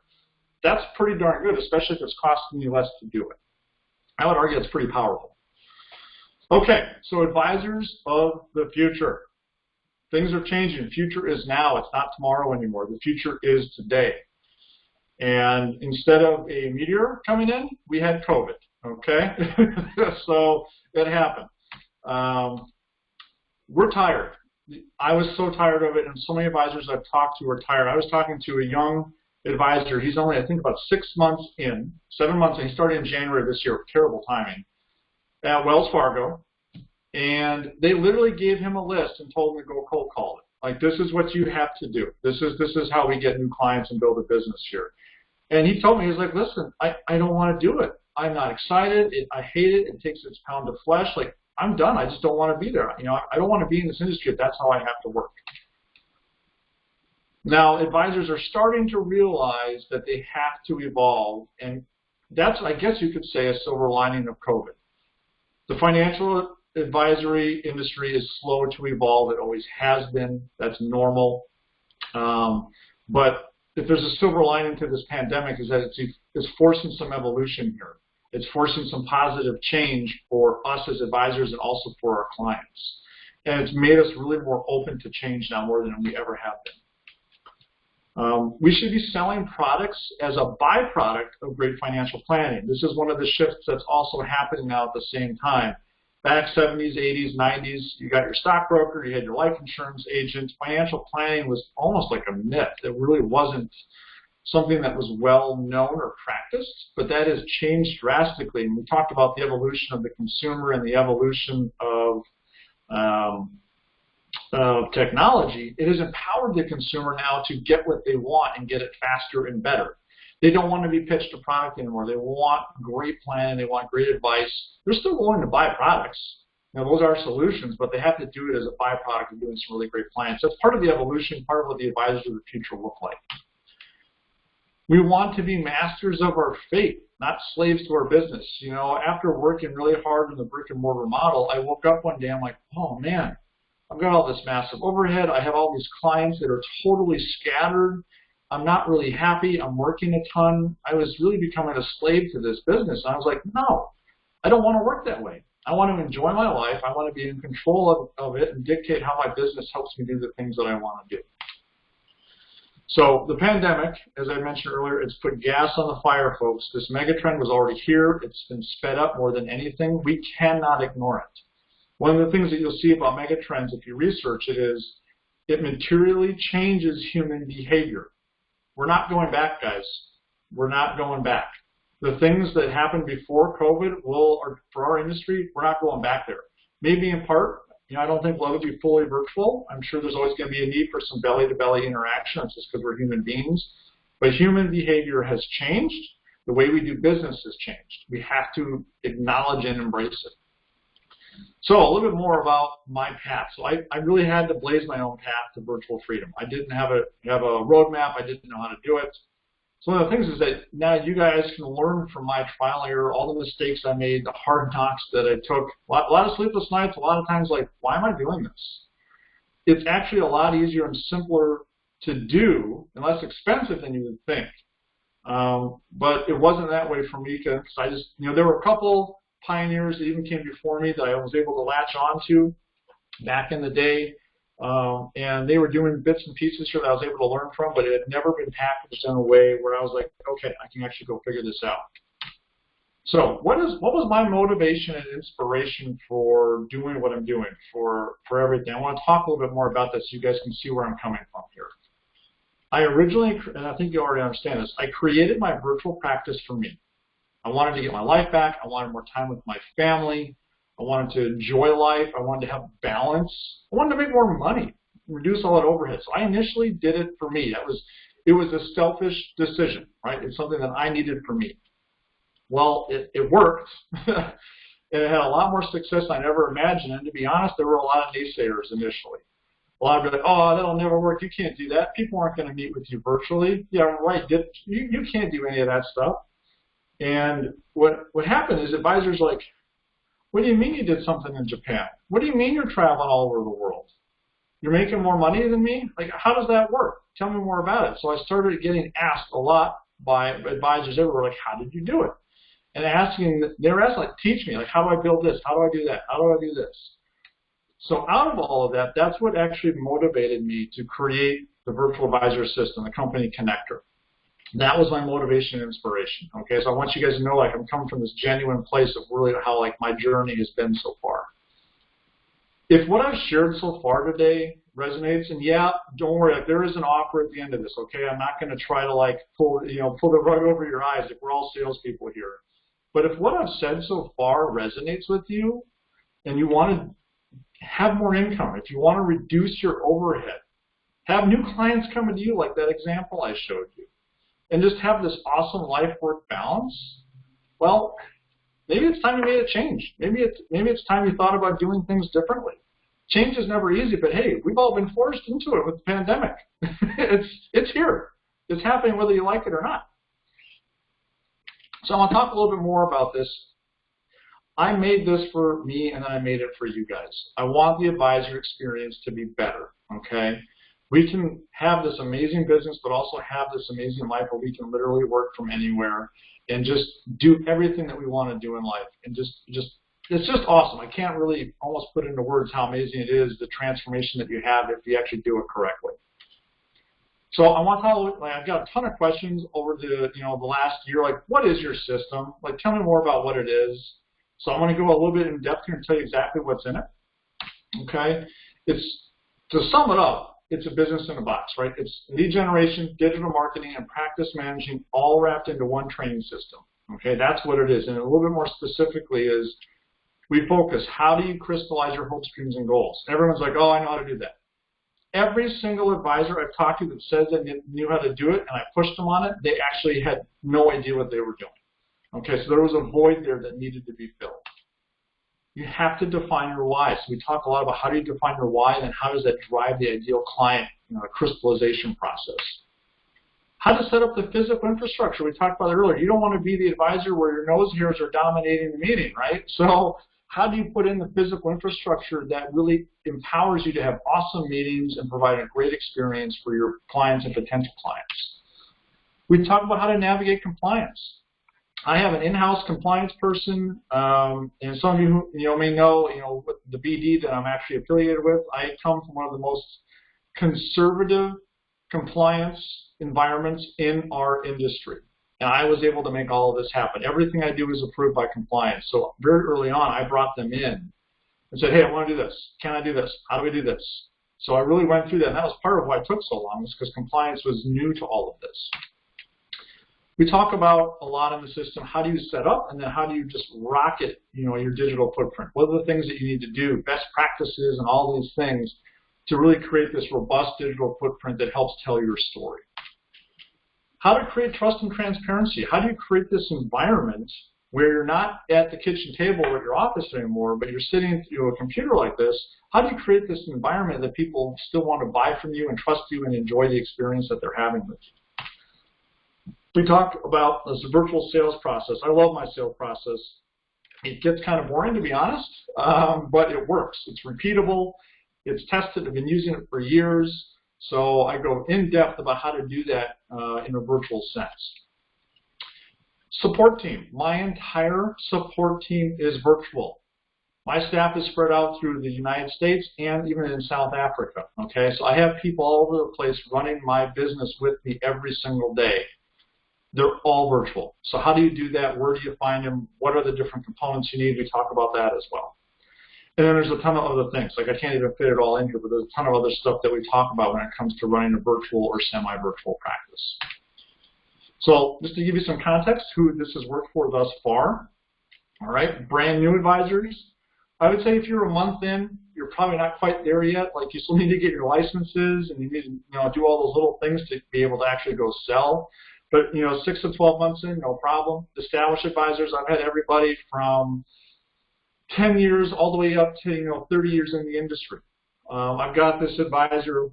that's pretty darn good, especially if it's costing you less to do it. I would argue it's pretty powerful. Okay, so advisors of the future. Things are changing. The future is now. It's not tomorrow anymore. The future is today. And instead of a meteor coming in, we had COVID, okay? So it happened. We're tired. I was so tired of it, and so many advisors I've talked to are tired. I was talking to a young advisor. He's only, I think, about 7 months in, and he started in January this year. Terrible timing. At Wells Fargo. And they literally gave him a list and told him to go cold call it. Like, this is what you have to do. This is how we get new clients and build a business here. And he told me, he's like, listen, I don't want to do it. I'm not excited. I hate it. It takes its pound of flesh. Like, I'm done. I just don't want to be there. I don't want to be in this industry if that's how I have to work. Now, advisors are starting to realize that they have to evolve, and that's, I guess you could say, a silver lining of COVID. The financial advisory industry is slow to evolve. It always has been. That's normal. But if there's a silver lining to this pandemic, is that it's forcing some evolution here. It's forcing some positive change for us as advisors and also for our clients. And it's made us really more open to change now more than we ever have been. We should be selling products as a byproduct of great financial planning. This is one of the shifts that's also happening now at the same time. Back 70s, 80s, 90s, you got your stockbroker, you had your life insurance agent. Financial planning was almost like a myth. It really wasn't something that was well known or practiced, but that has changed drastically. And we talked about the evolution of the consumer and the evolution of technology. It has empowered the consumer now to get what they want and get it faster and better. They don't want to be pitched a product anymore. They want great planning. They want great advice. They're still going to buy products. Those are solutions, but they have to do it as a byproduct of doing some really great plans. That's part of the evolution, part of what the advisors of the future look like. We want to be masters of our fate, not slaves to our business. After working really hard in the brick and mortar model, I woke up one day, I'm like, oh man, I've got all this massive overhead. I have all these clients that are totally scattered. I'm not really happy. I'm working a ton. I was really becoming a slave to this business. And I was like, no, I don't want to work that way. I want to enjoy my life. I want to be in control of it and dictate how my business helps me do the things that I want to do. So the pandemic, as I mentioned earlier, it's put gas on the fire, folks. This megatrend was already here. It's been sped up more than anything. We cannot ignore it. One of the things that you'll see about megatrends, if you research it, is it materially changes human behavior. We're not going back, guys. We're not going back. The things that happened before COVID for our industry, we're not going back there. Maybe in part, I don't think we'll ever be fully virtual. I'm sure there's always going to be a need for some belly-to-belly interaction. It's just because we're human beings. But human behavior has changed. The way we do business has changed. We have to acknowledge and embrace it. So a little bit more about my path. So I really had to blaze my own path to virtual freedom. I didn't have a roadmap. I didn't know how to do it. So one of the things is that now you guys can learn from my trial and error, all the mistakes I made, the hard knocks that I took, a lot of sleepless nights, a lot of times like, why am I doing this? It's actually a lot easier and simpler to do and less expensive than you would think. But it wasn't that way for me because I just, there were a couple pioneers that even came before me that I was able to latch onto back in the day. And they were doing bits and pieces here that I was able to learn from, but it had never been packaged in a way where I was like, okay, I can actually go figure this out. So what was my motivation and inspiration for doing what I'm doing, for everything? I want to talk a little bit more about this so you guys can see where I'm coming from here. I originally, and I think you already understand this, I created my virtual practice for me. I wanted to get my life back. I wanted more time with my family. I wanted to enjoy life. I wanted to have balance. I wanted to make more money, reduce all that overhead. So I initially did it for me. It was a selfish decision, right? It's something that I needed for me. Well, it worked. It had a lot more success than I ever imagined. And to be honest, there were a lot of naysayers initially. A lot of people like, oh, that'll never work. You can't do that. People aren't going to meet with you virtually. Yeah, right. You can't do any of that stuff. And what happened is advisors like, what do you mean you did something in Japan? What do you mean you're traveling all over the world? You're making more money than me? Like, how does that work? Tell me more about it. So I started getting asked a lot by advisors everywhere, like, how did you do it? And they were asking, like, teach me, like, how do I build this? How do I do that? How do I do this? So out of all of that, that's what actually motivated me to create the Virtual Advisor System, the company Connector. That was my motivation and inspiration. Okay, so I want you guys to know, like, I'm coming from this genuine place of really how, like, my journey has been so far. If what I've shared so far today resonates, and yeah, don't worry, like, there is an offer at the end of this. Okay, I'm not going to try to like pull the rug over your eyes. If we're all salespeople here, but if what I've said so far resonates with you, and you want to have more income, if you want to reduce your overhead, have new clients coming to you like that example I showed you, and just have this awesome life-work balance, well, maybe it's time you made a change. Maybe it's time you thought about doing things differently. Change is never easy, but hey, we've all been forced into it with the pandemic. It's here. It's happening whether you like it or not. So I want to talk a little bit more about this. I made this for me, and then I made it for you guys. I want the advisor experience to be better, okay? We can have this amazing business, but also have this amazing life where we can literally work from anywhere and just do everything that we want to do in life. And it's just awesome. I can't really almost put into words how amazing it is, the transformation that you have if you actually do it correctly. So I want to talk, like, I've got a ton of questions over the last year, like, what is your system? Like, tell me more about what it is. So I'm going to go a little bit in depth here and tell you exactly what's in it. Okay? To sum it up, it's a business in a box, right? It's lead generation, digital marketing, and practice managing all wrapped into one training system. Okay, that's what it is. And a little bit more specifically is we focus, how do you crystallize your hopes, dreams, and goals? Everyone's like, oh, I know how to do that. Every single advisor I've talked to that says they knew how to do it, and I pushed them on it, they actually had no idea what they were doing. Okay, so there was a void there that needed to be filled. You have to define your why. So we talk a lot about how do you define your why, and then how does that drive the ideal client, crystallization process. How to set up the physical infrastructure. We talked about it earlier. You don't want to be the advisor where your nose hairs are dominating the meeting, right? So how do you put in the physical infrastructure that really empowers you to have awesome meetings and provide a great experience for your clients and potential clients? We talk about how to navigate compliance. I have an in-house compliance person, and some of you may know, with the BD that I'm actually affiliated with. I come from one of the most conservative compliance environments in our industry, and I was able to make all of this happen. Everything I do is approved by compliance. So very early on, I brought them in and said, hey, I want to do this. Can I do this? How do we do this? So I really went through that, and that was part of why it took so long, was because compliance was new to all of this. We talk about a lot in the system, how do you set up, and then how do you just rocket, your digital footprint? What are the things that you need to do, best practices and all these things to really create this robust digital footprint that helps tell your story? How to create trust and transparency. How do you create this environment where you're not at the kitchen table or at your office anymore, but you're sitting at a computer like this? How do you create this environment that people still want to buy from you and trust you and enjoy the experience that they're having with you? We talked about this virtual sales process. I love my sales process. It gets kind of boring, to be honest, but it works. It's repeatable. It's tested. I've been using it for years. So I go in depth about how to do that in a virtual sense. Support team. My entire support team is virtual. My staff is spread out through the United States and even in South Africa. Okay, so I have people all over the place running my business with me every single day. They're all virtual. So how do you do that? Where do you find them? What are the different components you need? We talk about that as well. And then there's a ton of other things. Like I can't even fit it all in here, but there's a ton of other stuff that we talk about when it comes to running a virtual or semi-virtual practice. So just to give you some context, who this has worked for thus far. All right, brand new advisors. I would say if you're a month in, you're probably not quite there yet. Like you still need to get your licenses and you need to do all those little things to be able to actually go sell. But 6 to 12 months in, no problem. Established advisors, I've had everybody from 10 years all the way up to 30 years in the industry. I've got this advisor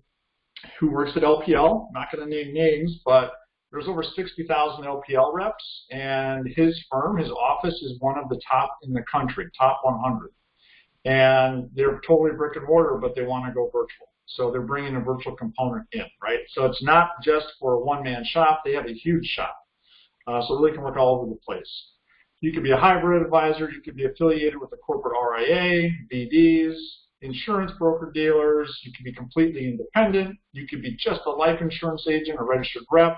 who works at LPL. I'm not going to name names, but there's over 60,000 LPL reps, and his firm, his office, is one of the top in the country, top 100. And they're totally brick and mortar, but they want to go virtual. So they're bringing a virtual component in, right? So it's not just for a one-man shop. They have a huge shop. So they can work all over the place. You could be a hybrid advisor. You could be affiliated with a corporate RIA, BDs, insurance broker-dealers. You could be completely independent. You could be just a life insurance agent, a registered rep,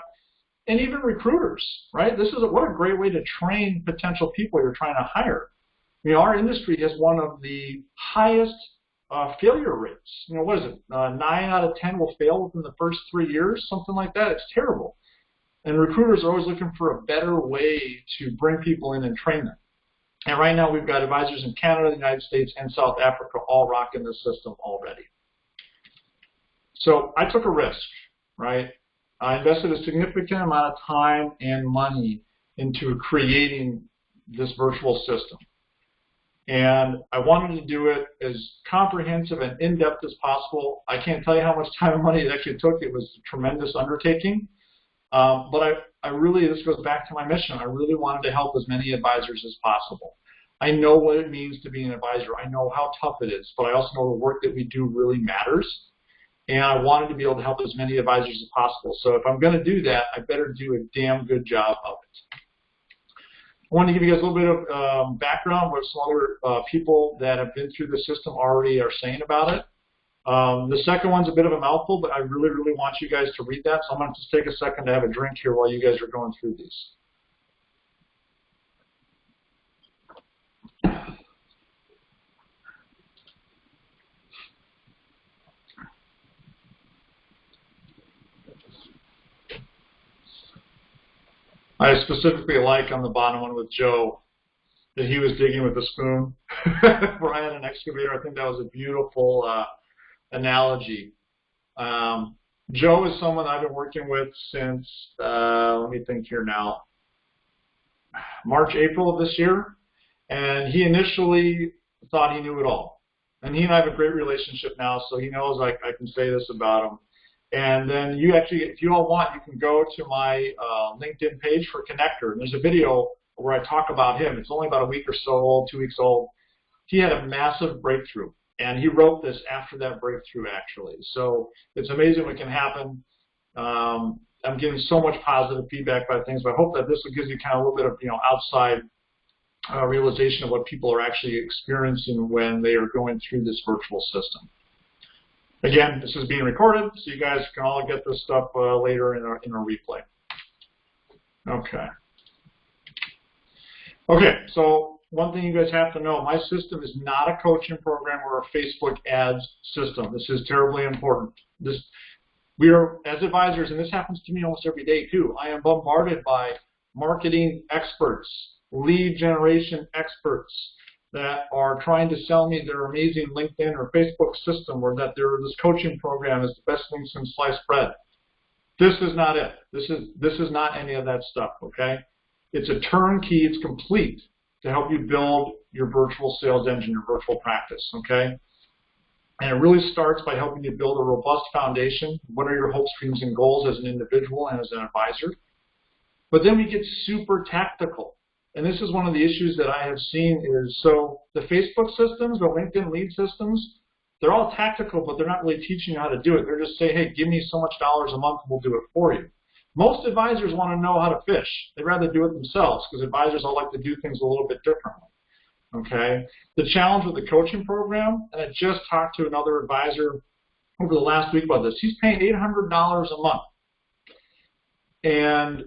and even recruiters, right? What a great way to train potential people you're trying to hire. Our industry has one of the highest failure rates. What is it? 9 out of 10 will fail within the first 3 years, something like that. It's terrible. And recruiters are always looking for a better way to bring people in and train them. And right now we've got advisors in Canada, the United States, and South Africa all rocking this system already. So I took a risk, right? I invested a significant amount of time and money into creating this virtual system. And I wanted to do it as comprehensive and in-depth as possible. I can't tell you how much time and money it actually took. It was a tremendous undertaking. But I really, this goes back to my mission. I really wanted to help as many advisors as possible. I know what it means to be an advisor. I know how tough it is, but I also know the work that we do really matters. And I wanted to be able to help as many advisors as possible. So if I'm going to do that, I better do a damn good job of it. I want to give you guys a little bit of background, what some other people that have been through the system already are saying about it. The second one's a bit of a mouthful, but I really, really want you guys to read that. So I'm going to just take a second to have a drink here while you guys are going through these. I specifically like on the bottom one with Joe that he was digging with a spoon where I had an excavator. I think that was a beautiful analogy. Joe is someone I've been working with since, let me think here now, March, April of this year. And he initially thought he knew it all. And he and I have a great relationship now, so he knows I can say this about him. And then you actually, if you all want, you can go to my LinkedIn page for Connector. And there's a video where I talk about him. It's only about a week or so old, 2 weeks old. He had a massive breakthrough. And he wrote this after that breakthrough, actually. So it's amazing what can happen. I'm getting so much positive feedback about things, but I hope that this will give you kind of a little bit of outside realization of what people are actually experiencing when they are going through this virtual system. Again, this is being recorded, so you guys can all get this stuff later in a replay. Okay. Okay, so one thing you guys have to know, my system is not a coaching program or a Facebook ads system. This is terribly important. We are, as advisors, and this happens to me almost every day too, I am bombarded by marketing experts, lead generation experts that are trying to sell me their amazing LinkedIn or Facebook system, or that this coaching program is the best thing since sliced bread. This is not it. This is not any of that stuff, okay? It's a turnkey, it's complete to help you build your virtual sales engine, your virtual practice, okay? And it really starts by helping you build a robust foundation. What are your hopes, dreams, and goals as an individual and as an advisor? But then we get super tactical. And this is one of the issues that I have seen is, so the Facebook systems, the LinkedIn lead systems, they're all tactical, but they're not really teaching you how to do it. They're just saying, hey, give me so much dollars a month and we'll do it for you. Most advisors want to know how to fish. They'd rather do it themselves because advisors all like to do things a little bit differently. Okay? The challenge with the coaching program, and I just talked to another advisor over the last week about this, he's paying $800 a month. And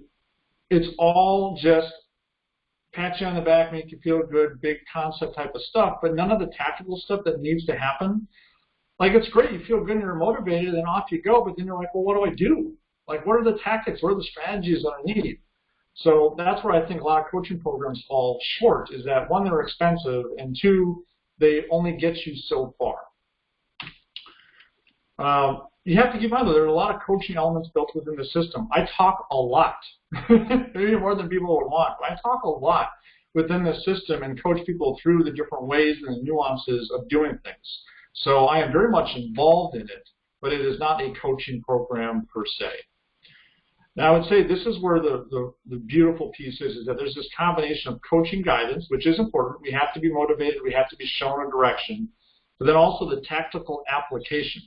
it's all just pat you on the back, make you feel good, big concept type of stuff, but none of the tactical stuff that needs to happen. Like, it's great, you feel good and you're motivated and off you go, but then you're like, well, what do I do? Like, what are the tactics? What are the strategies that I need? So that's where I think a lot of coaching programs fall short, is that, one, they're expensive, and two, they only get you so far. You have to keep in mind, though, there are a lot of coaching elements built within the system. I talk a lot, maybe more than people would want, but I talk a lot within the system and coach people through the different ways and the nuances of doing things. So I am very much involved in it, but it is not a coaching program per se. Now, I would say this is where the beautiful piece is that there's this combination of coaching guidance, which is important. We have to be motivated. We have to be shown a direction, but then also the tactical application.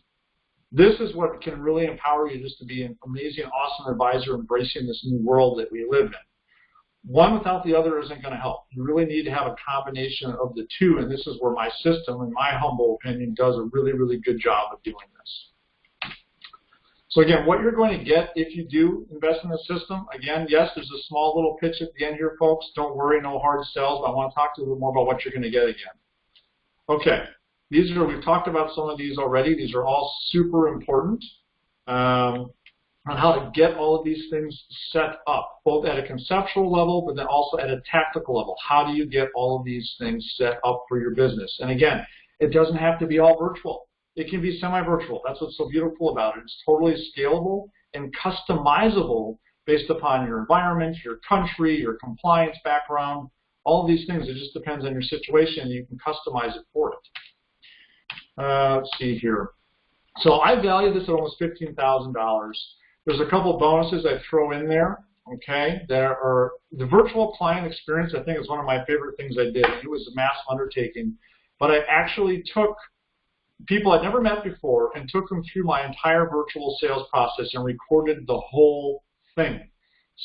This is what can really empower you just to be an amazing, awesome advisor embracing this new world that we live in. One without the other isn't going to help. You really need to have a combination of the two, and this is where my system, in my humble opinion, does a really, really good job of doing this. So again, what you're going to get if you do invest in the system, again, yes, there's a small little pitch at the end here, folks. Don't worry, no hard sells, but I want to talk to you a little more about what you're going to get again. Okay. We've talked about some of these already. These are all super important on how to get all of these things set up, both at a conceptual level, but then also at a tactical level. How do you get all of these things set up for your business? And again, it doesn't have to be all virtual. It can be semi-virtual. That's what's so beautiful about it. It's totally scalable and customizable based upon your environment, your country, your compliance background, all of these things. It just depends on your situation. You can customize it for it. Let's see here. So I value this at almost $15,000. There's a couple of bonuses I throw in there, okay? There are the virtual client experience. I think is one of my favorite things I did. It was a massive undertaking, but I actually took people I'd never met before and took them through my entire virtual sales process and recorded the whole thing.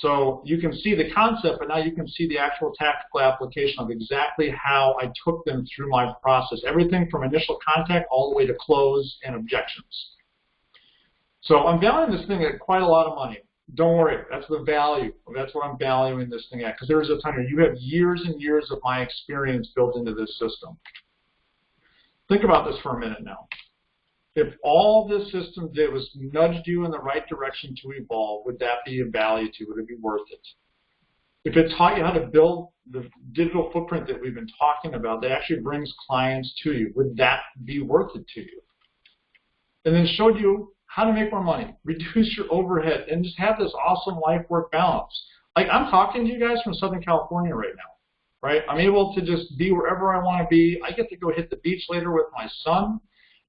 So you can see the concept, but now you can see the actual tactical application of exactly how I took them through my process, everything from initial contact all the way to close and objections. So I'm valuing this thing at quite a lot of money. Don't worry, that's the value. That's what I'm valuing this thing at, because there's a ton of, you have years and years of my experience built into this system. Think about this for a minute now. If all this system did was nudged you in the right direction to evolve, would that be of value to you? Would it be worth it? If it taught you how to build the digital footprint that we've been talking about that actually brings clients to you, would that be worth it to you? And then showed you how to make more money, reduce your overhead, and just have this awesome life-work balance. Like, I'm talking to you guys from Southern California right now, right? I'm able to just be wherever I want to be. I get to go hit the beach later with my son.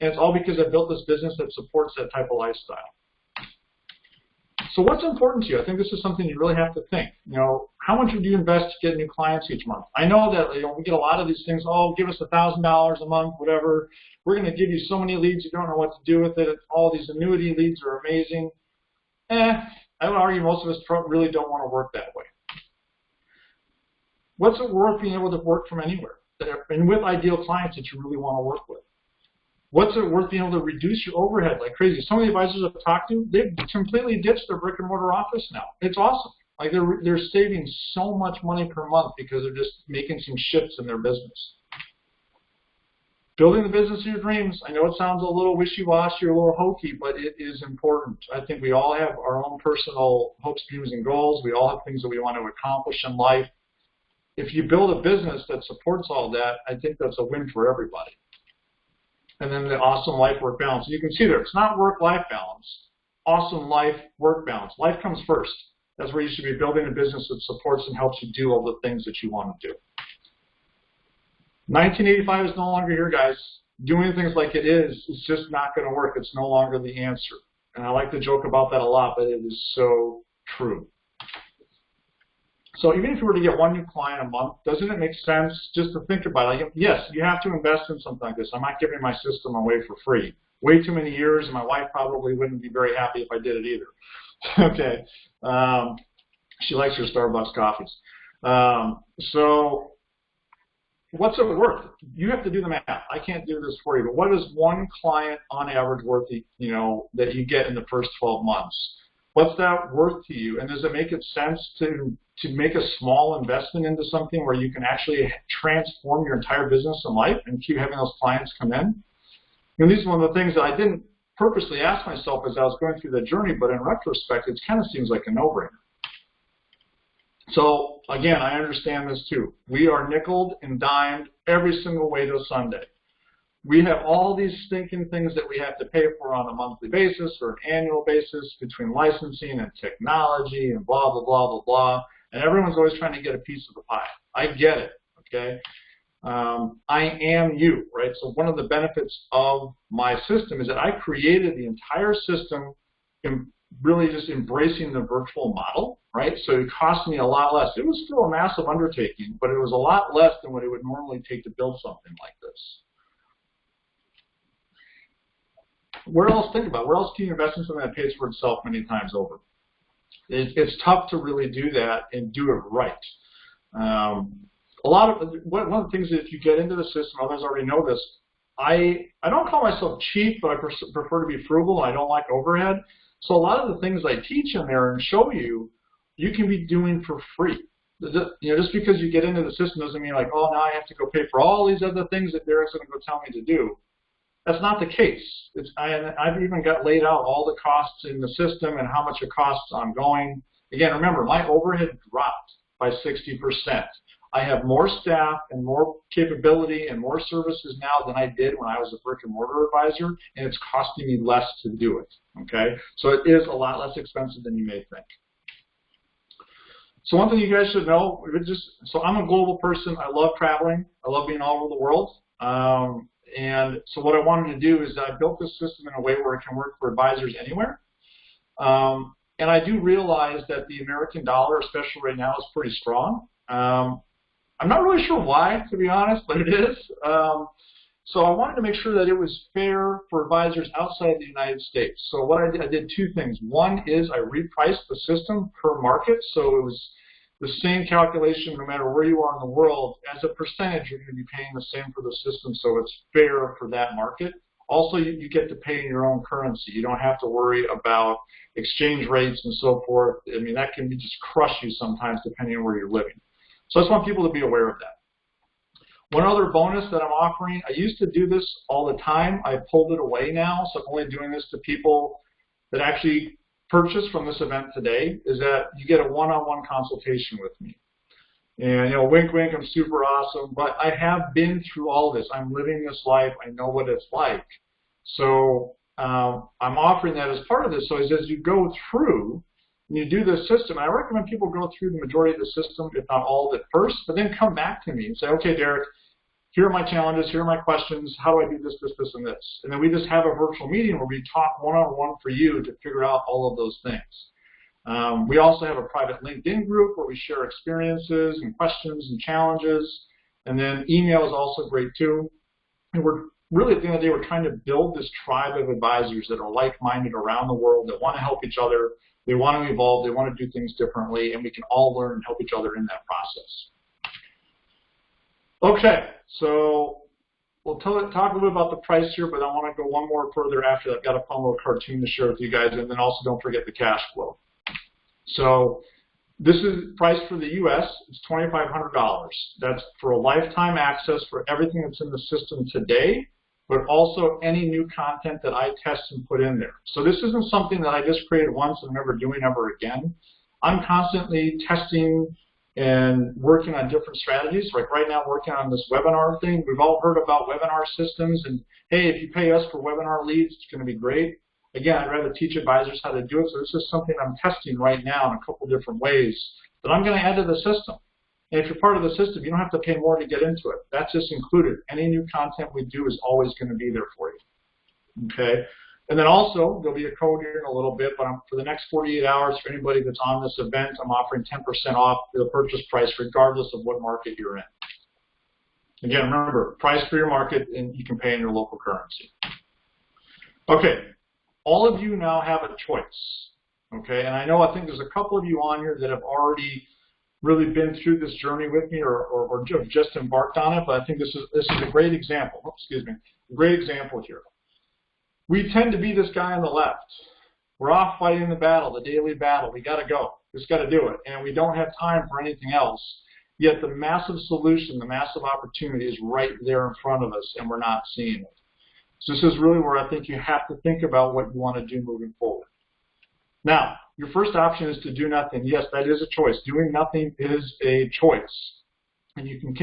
And it's all because I built this business that supports that type of lifestyle. So what's important to you? I think this is something you really have to think. You know, how much would you invest to get new clients each month? I know that we get a lot of these things, oh, give us $1,000 a month, whatever. We're going to give you so many leads, you don't know what to do with it. All these annuity leads are amazing. I would argue most of us really don't want to work that way. What's it worth being able to work from anywhere? And with ideal clients that you really want to work with? What's it worth being able to reduce your overhead like crazy? Some of the advisors I've talked to, they've completely ditched their brick and mortar office now. It's awesome. Like they're saving so much money per month because they're just making some shifts in their business. Building the business of your dreams. I know it sounds a little wishy-washy or a little hokey, but it is important. I think we all have our own personal hopes, dreams, and goals. We all have things that we want to accomplish in life. If you build a business that supports all that, I think that's a win for everybody. And then the awesome life-work balance. You can see there, it's not work-life balance. Awesome life-work balance. Life comes first. That's where you should be building a business that supports and helps you do all the things that you want to do. 1985 is no longer here, guys. Doing things like it is just not going to work. It's no longer the answer. And I like to joke about that a lot, but it is so true. So even if you were to get one new client a month, doesn't it make sense just to think about it? Like, yes, you have to invest in something like this. I'm not giving my system away for free. Way too many years, and my wife probably wouldn't be very happy if I did it either. Okay. She likes her Starbucks coffees. So what's it worth? You have to do the math. I can't do this for you, but what is one client on average worth, you know, that you get in the first 12 months? What's that worth to you? And does it make sense to make a small investment into something where you can actually transform your entire business and life and keep having those clients come in? And these are one of the things that I didn't purposely ask myself as I was going through the journey, but in retrospect, it kind of seems like a no-brainer. So again, I understand this too. We are nickeled and dimed every single way to Sunday. We have all these stinking things that we have to pay for on a monthly basis or an annual basis between licensing and technology and blah, blah, blah, blah, blah. And everyone's always trying to get a piece of the pie. I get it, okay? I am you, right? So one of the benefits of my system is that I created the entire system in really just embracing the virtual model, right? So it cost me a lot less. It was still a massive undertaking, but it was a lot less than what it would normally take to build something like this. Where else, think about, where else can you invest in something that pays for itself many times over? It's tough to really do that and do it right. One of the things that if you get into the system, others already know this, I don't call myself cheap, but I prefer to be frugal, and I don't like overhead. So a lot of the things I teach in there and show you, you can be doing for free. You know, just because you get into the system doesn't mean like, oh, now I have to go pay for all these other things that Derek's going to go tell me to do. That's not the case. I've even got laid out all the costs in the system and how much it costs ongoing. Again, remember, my overhead dropped by 60%. I have more staff and more capability and more services now than I did when I was a brick and mortar advisor, and it's costing me less to do it, okay? So it is a lot less expensive than you may think. So one thing you guys should know, so I'm a global person. I love traveling. I love being all over the world. And so what I wanted to do is I built this system in a way where it can work for advisors anywhere. And I do realize that the American dollar, especially right now, is pretty strong. I'm not really sure why, to be honest, but it is. So I wanted to make sure that it was fair for advisors outside the United States. So what I did two things. One is I repriced the system per market, so it was the same calculation no matter where you are in the world. As a percentage, you're going to be paying the same for the system, so it's fair for that market. Also, you get to pay in your own currency. You don't have to worry about exchange rates and so forth. I mean, that can just crush you sometimes depending on where you're living. So I just want people to be aware of that. One other bonus that I'm offering, I used to do this all the time. I pulled it away now, so I'm only doing this to people that actually purchase from this event today, is that you get a one-on-one consultation with me. And, you know, wink, wink, I'm super awesome, but I have been through all this. I'm living this life. I know what it's like. So I'm offering that as part of this. So as you go through, and you do this system, I recommend people go through the majority of the system, if not all of it first, but then come back to me and say, okay, Derek, here are my challenges, here are my questions, how do I do this, this, this, and this? And then we just have a virtual meeting where we talk one-on-one for you to figure out all of those things. We also have a private LinkedIn group where we share experiences and questions and challenges. And then email is also great too. And we're really, at the end of the day, we're trying to build this tribe of advisors that are like-minded around the world, that want to help each other, they want to evolve, they want to do things differently, and we can all learn and help each other in that process. Okay, so we'll talk a little bit about the price here, but I want to go one more further after that. I've got a fun little cartoon to share with you guys, and then also don't forget the cash flow. So this is priced for the U.S. It's $2,500. That's for a lifetime access for everything that's in the system today, but also any new content that I test and put in there. So this isn't something that I just created once and never doing ever again. I'm constantly testing and working on different strategies. Like right now, working on this webinar thing. We've all heard about webinar systems, and hey, if you pay us for webinar leads, it's going to be great. Again, I'd rather teach advisors how to do it, so this is something I'm testing right now in a couple different ways that I'm going to add to the system. And if you're part of the system, you don't have to pay more to get into it. That's just included. Any new content we do is always going to be there for you. Okay? And then also, there'll be a code here in a little bit, but for the next 48 hours, for anybody that's on this event, I'm offering 10% off the purchase price regardless of what market you're in. Again, remember, price for your market, and you can pay in your local currency. Okay, all of you now have a choice. okay? And I think there's a couple of you on here that have already really been through this journey with me or just embarked on it, but I think this is a great example. Oh, excuse me, a great example here. We tend to be this guy on the left. We're off fighting the battle, the daily battle. We got to go. We just got to do it, and we don't have time for anything else. Yet the massive solution, the massive opportunity is right there in front of us, and we're not seeing it. So this is really where I think you have to think about what you want to do moving forward. Now, your first option is to do nothing. Yes, that is a choice. Doing nothing is a choice. And you can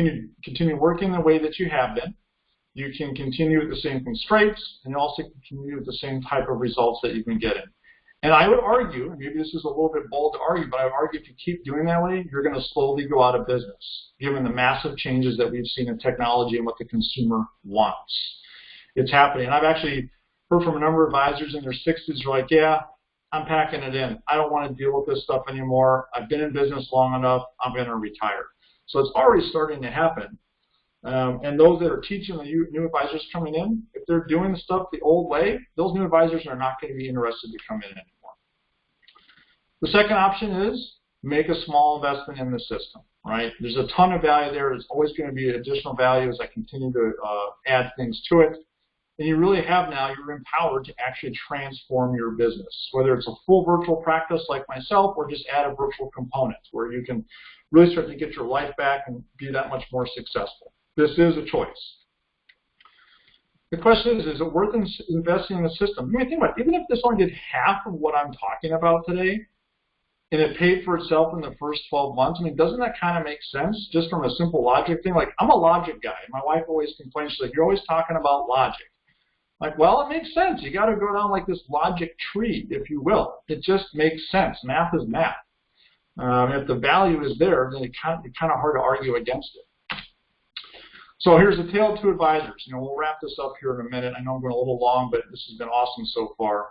continue working the way that you have been. You can continue with the same constraints, and you also continue with the same type of results that you've been getting. And I would argue, and maybe this is a little bit bold to argue, but I would argue if you keep doing that way, you're going to slowly go out of business, given the massive changes that we've seen in technology and what the consumer wants. It's happening. And I've actually heard from a number of advisors in their 60s who are like, yeah, I'm packing it in. I don't want to deal with this stuff anymore. I've been in business long enough. I'm going to retire. So it's already starting to happen. And those that are teaching the new advisors coming in, if they're doing the stuff the old way, those new advisors are not going to be interested to come in anymore. The second option is make a small investment in the system, right? There's a ton of value there. There's always going to be additional value as I continue to add things to it. And you really have now, you're empowered to actually transform your business, whether it's a full virtual practice like myself or just add a virtual component where you can really start to get your life back and be that much more successful. This is a choice. The question is it worth investing in the system? I mean, think about it. Even if this only did half of what I'm talking about today, and it paid for itself in the first 12 months, I mean, doesn't that kind of make sense just from a simple logic thing? Like, I'm a logic guy. My wife always complains, she's like, you're always talking about logic. Like, well, it makes sense. You got to go down like this logic tree, if you will. It just makes sense. Math is math. If the value is there, then it's kind of hard to argue against it. So here's a tale of two advisors. We'll wrap this up here in a minute. I know I'm going a little long, but this has been awesome so far.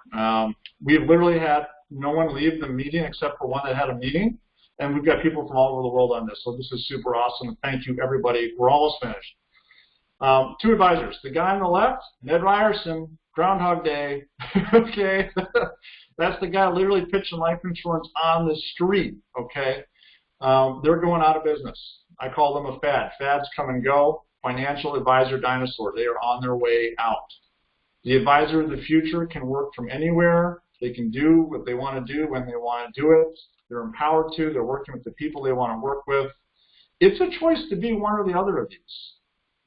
We've literally had no one leave the meeting except for one that had a meeting, and we've got people from all over the world on this. So this is super awesome. Thank you, everybody. We're almost finished. Two advisors. The guy on the left, Ned Ryerson, Groundhog Day. Okay, that's the guy literally pitching life insurance on the street. Okay, they're going out of business. I call them a fad. Fads come and go. Financial advisor dinosaur. They are on their way out. The advisor of the future can work from anywhere. They can do what they want to do when they want to do it. They're empowered to. They're working with the people they want to work with. It's a choice to be one or the other of these.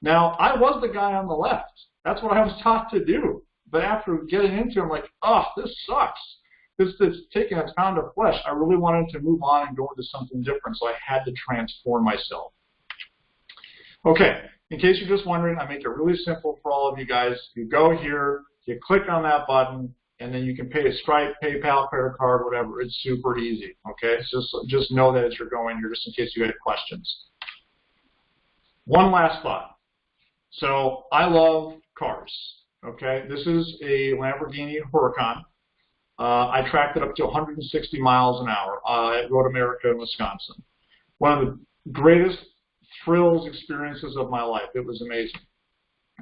Now, I was the guy on the left. That's what I was taught to do. But after getting into it, I'm like, oh, this sucks. This is taking a pound of flesh. I really wanted to move on and go into something different, so I had to transform myself. Okay, in case you're just wondering, I make it really simple for all of you guys. You go here, you click on that button, and then you can pay a Stripe, PayPal, credit card, whatever. It's super easy, okay? Just know that as you're going here, just in case you had questions. One last thought. So I love cars, okay? This is a Lamborghini Huracan. I tracked it up to 160 miles an hour at Road America in Wisconsin. One of the greatest thrills, experiences of my life. It was amazing.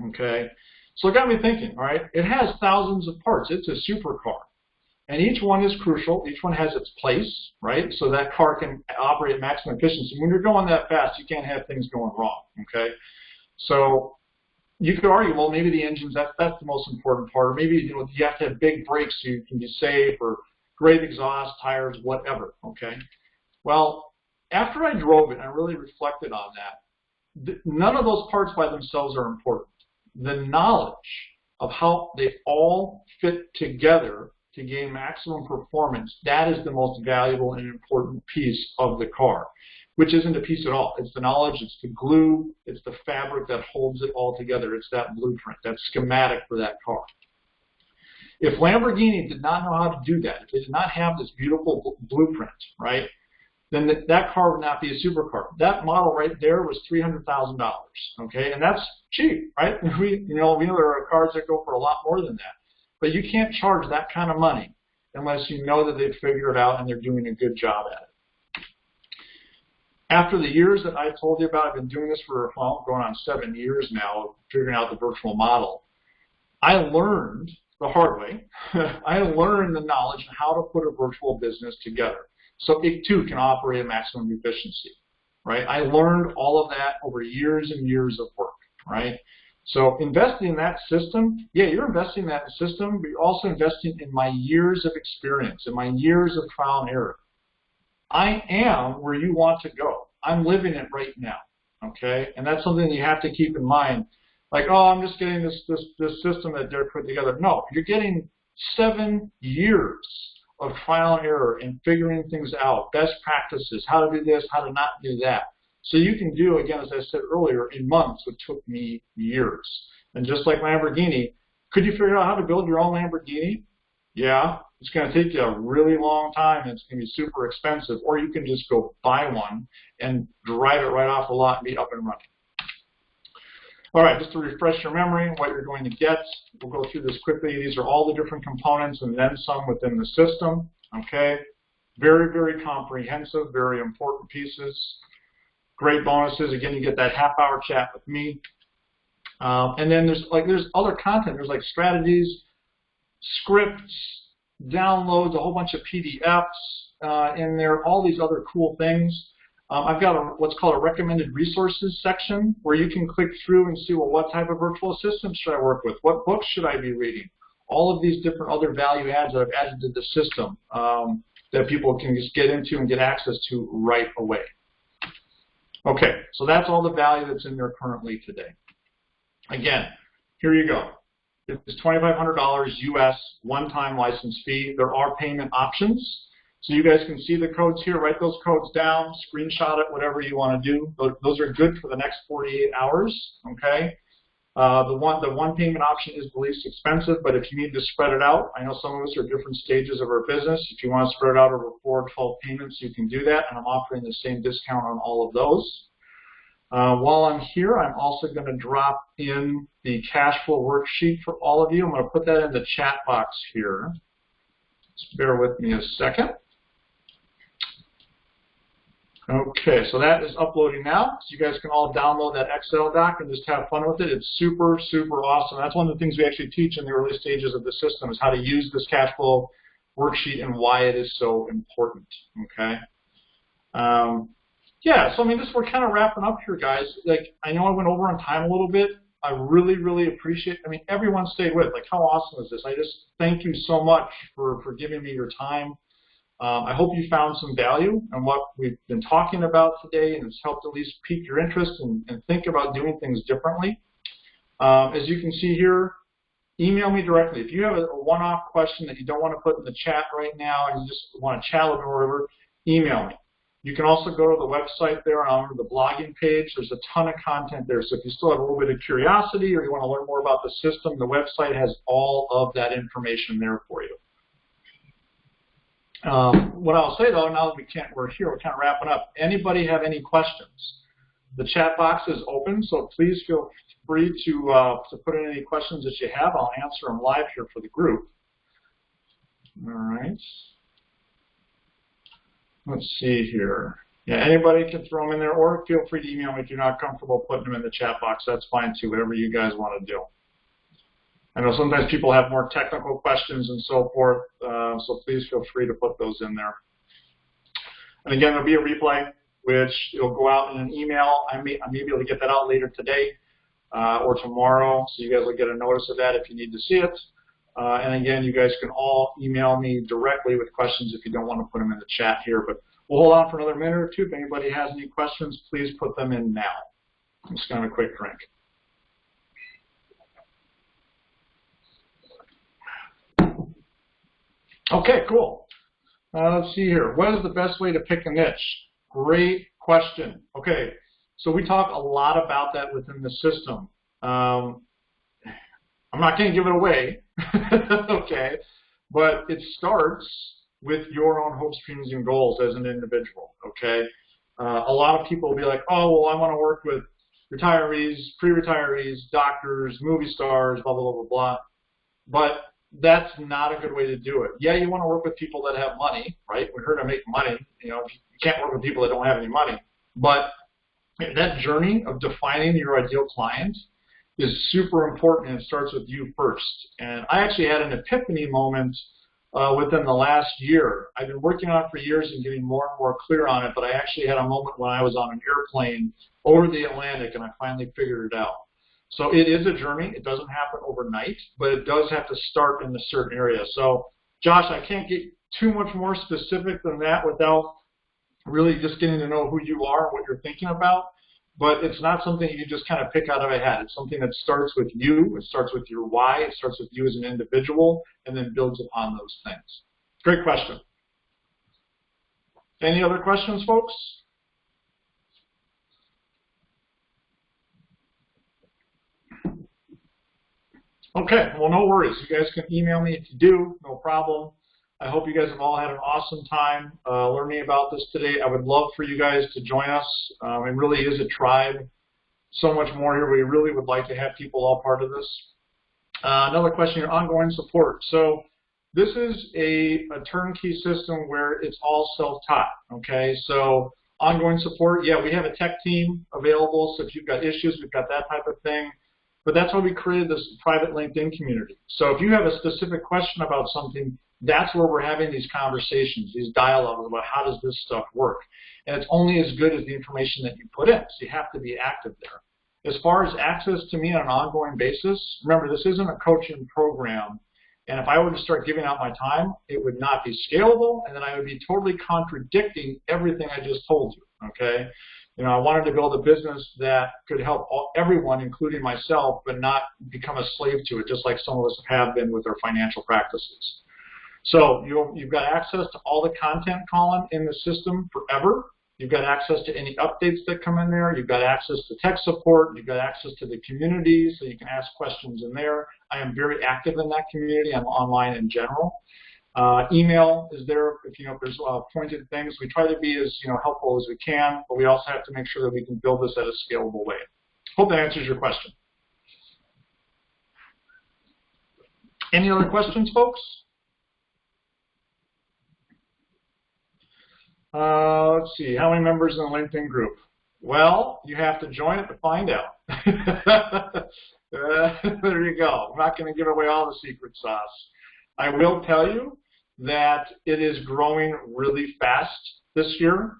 Okay? So it got me thinking, all right? It has thousands of parts. It's a supercar. And each one is crucial. Each one has its place, right? So that car can operate at maximum efficiency. When you're going that fast, you can't have things going wrong, okay? So you could argue, well, maybe the engines, that's the most important part. Or maybe you have to have big brakes so you can be safe, or great exhaust, tires, whatever, okay? Well, after I drove it, I really reflected on that. None of those parts by themselves are important. The knowledge of how they all fit together to gain maximum performance, that is the most valuable and important piece of the car, which isn't a piece at all. It's the knowledge, it's the glue, it's the fabric that holds it all together. It's that blueprint, that schematic for that car. If Lamborghini did not know how to do that, if they did not have this beautiful blueprint, right, then that car would not be a supercar. That model right there was $300,000, okay? And that's cheap, right? We know there are cars that go for a lot more than that. But you can't charge that kind of money unless you know that they've figured it out and they're doing a good job at it. After the years that I told you about, I've been doing this for, well, going on 7 years now, of figuring out the virtual model. I learned the hard way. I learned the knowledge on how to put a virtual business together so it too can operate at maximum efficiency, right? I learned all of that over years and years of work, right? So investing in that system, yeah, you're investing in that system, but you're also investing in my years of experience, in my years of trial and error. I am where you want to go. I'm living it right now, okay? And that's something you have to keep in mind. Like, oh, I'm just getting this system that they're put together. No, you're getting 7 years of trial and error and figuring things out, best practices, how to do this, how to not do that. So you can do, again, as I said earlier, in months what took me years. And just like Lamborghini, could you figure out how to build your own Lamborghini? Yeah, it's going to take you a really long time and it's going to be super expensive. Or you can just go buy one and drive it right off the lot and be up and running. All right, just to refresh your memory, what you're going to get, we'll go through this quickly. These are all the different components and then some within the system, okay? Very, very comprehensive, very important pieces. Great bonuses. Again, you get that half-hour chat with me. And then there's other content. There's like strategies, scripts, downloads, a whole bunch of PDFs in there, all these other cool things. I've got what's called a recommended resources section where you can click through and see, well, what type of virtual assistant should I work with? What books should I be reading? All of these different other value adds that I've added to the system that people can just get into and get access to right away. Okay, so that's all the value that's in there currently today. Again, here you go. It's $2,500 US one-time license fee. There are payment options. So you guys can see the codes here. Write those codes down, screenshot it, whatever you want to do. Those are good for the next 48 hours, okay? The one payment option is the least expensive, but if you need to spread it out, I know some of us are at different stages of our business. If you want to spread it out over 4 or 12 payments, you can do that, and I'm offering the same discount on all of those. While I'm here, I'm also going to drop in the cash flow worksheet for all of you. I'm going to put that in the chat box here. Just bear with me a second. Okay, so that is uploading now. So you guys can all download that Excel doc and just have fun with it. It's super, super awesome. That's one of the things we actually teach in the early stages of the system is how to use this cash flow worksheet and why it is so important, okay? Yeah, so I mean, we're kind of wrapping up here, guys. Like, I know I went over on time a little bit. I really, really appreciate it. I mean, everyone stayed with. Like, how awesome is this? I just thank you so much for giving me your time. I hope you found some value in what we've been talking about today, and it's helped at least pique your interest and think about doing things differently. As you can see here, email me directly. If you have a one-off question that you don't want to put in the chat right now and you just want to chat with me or whatever, email me. You can also go to the website there on the blogging page. There's a ton of content there. So if you still have a little bit of curiosity or you want to learn more about the system, the website has all of that information there for you. What I'll say, though, now that we're here, we're kind of wrapping up. Anybody have any questions? The chat box is open, so please feel free to put in any questions that you have. I'll answer them live here for the group. All right. Let's see here. Yeah, anybody can throw them in there, or feel free to email me if you're not comfortable putting them in the chat box. That's fine, too, whatever you guys want to do. I know sometimes people have more technical questions and so forth, so please feel free to put those in there. And again, there'll be a replay, which it'll go out in an email. I may be able to get that out later today or tomorrow, so you guys will get a notice of that if you need to see it. And again, you guys can all email me directly with questions if you don't want to put them in the chat here. But we'll hold on for another minute or two. If anybody has any questions, please put them in now. I'm just going to have a quick drink. Okay, cool. Let's see here. What is the best way to pick a niche? Great question. Okay, so we talk a lot about that within the system. I'm not going to give it away, okay, but it starts with your own hopes, dreams, and goals as an individual, okay? A lot of people will be like, oh, well, I want to work with retirees, pre-retirees, doctors, movie stars, blah, blah, blah, blah, blah. But that's not a good way to do it. Yeah, you want to work with people that have money, right? We're here to make money. You know, you can't work with people that don't have any money. But that journey of defining your ideal client is super important, and it starts with you first. And I actually had an epiphany moment within the last year. I've been working on it for years and getting more and more clear on it, but I actually had a moment when I was on an airplane over the Atlantic and I finally figured it out. So it is a journey. It doesn't happen overnight, but it does have to start in a certain area. So Josh, I can't get too much more specific than that without really just getting to know who you are and what you're thinking about. But it's not something you just kind of pick out of a hat. It's something that starts with you. It starts with your why. It starts with you as an individual and then builds upon those things. Great question. Any other questions, folks? Okay, well, no worries. You guys can email me if you do, no problem. I hope you guys have all had an awesome time learning about this today. I would love for you guys to join us. It really is a tribe. So much more here. We really would like to have people all part of this. Another question, your ongoing support. So this is a turnkey system where it's all self-taught, okay? So ongoing support, yeah, we have a tech team available, so if you've got issues, we've got that type of thing. But that's why we created this private LinkedIn community. So if you have a specific question about something, that's where we're having these conversations, these dialogues about how does this stuff work. And it's only as good as the information that you put in, so you have to be active there. As far as access to me on an ongoing basis, remember, this isn't a coaching program, and if I were to start giving out my time, it would not be scalable, and then I would be totally contradicting everything I just told you, okay? You know, I wanted to build a business that could help everyone, including myself, but not become a slave to it, just like some of us have been with our financial practices. So you've got access to all the content, Colin, in the system forever. You've got access to any updates that come in there. You've got access to tech support. You've got access to the community, so you can ask questions in there. I am very active in that community. I'm online in general. Email is there if there's pointed things. We try to be as helpful as we can, but we also have to make sure that we can build this at a scalable way. Hope that answers your question. Any other questions, folks? Let's see, how many members in the LinkedIn group? Well, you have to join it to find out. There you go. I'm not going to give away all the secret sauce. I will tell you that it is growing really fast this year.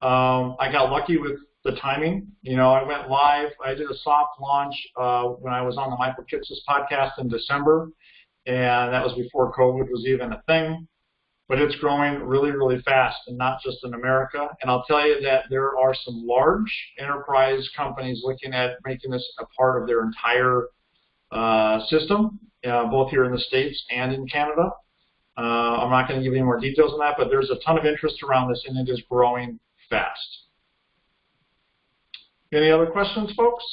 I got lucky with the timing. I went live. I did a soft launch when I was on the Michael Kitces podcast in December, and that was before COVID was even a thing. But it's growing really, really fast, and not just in America. And I'll tell you that there are some large enterprise companies looking at making this a part of their entire system, both here in the States and in Canada. I'm not going to give you any more details on that, but there's a ton of interest around this, and it is growing fast. Any other questions, folks?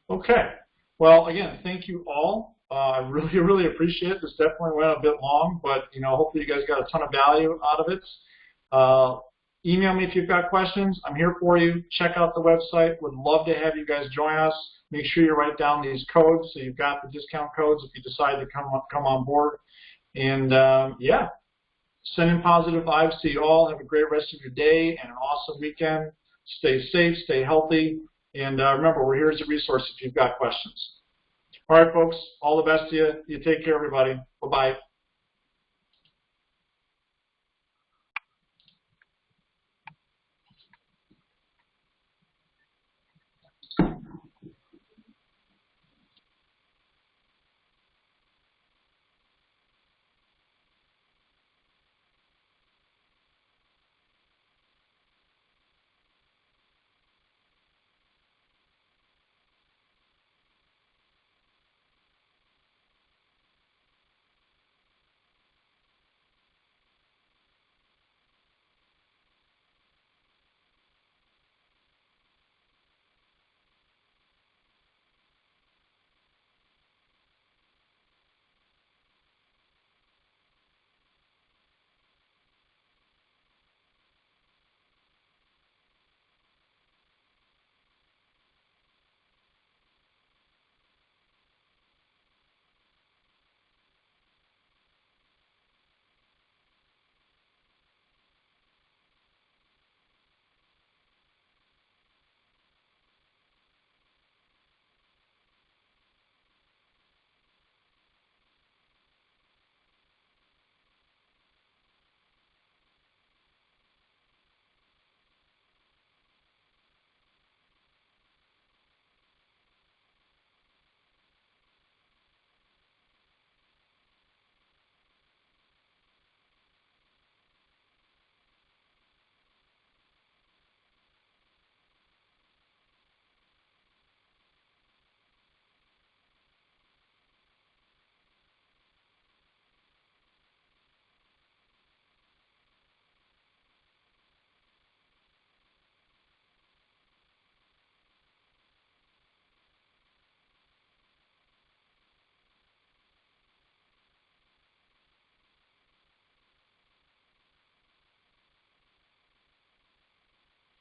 Okay. Well, again, thank you all. I really, really appreciate it. This definitely went a bit long, but hopefully you guys got a ton of value out of it. Email me if you've got questions. I'm here for you. Check out the website. Would love to have you guys join us. Make sure you write down these codes so you've got the discount codes if you decide to come on board. And yeah, sending positive vibes to you all. Have a great rest of your day and an awesome weekend. Stay safe, stay healthy, and remember, we're here as a resource if you've got questions. All right, folks, all the best to you. You take care, everybody. Bye-bye.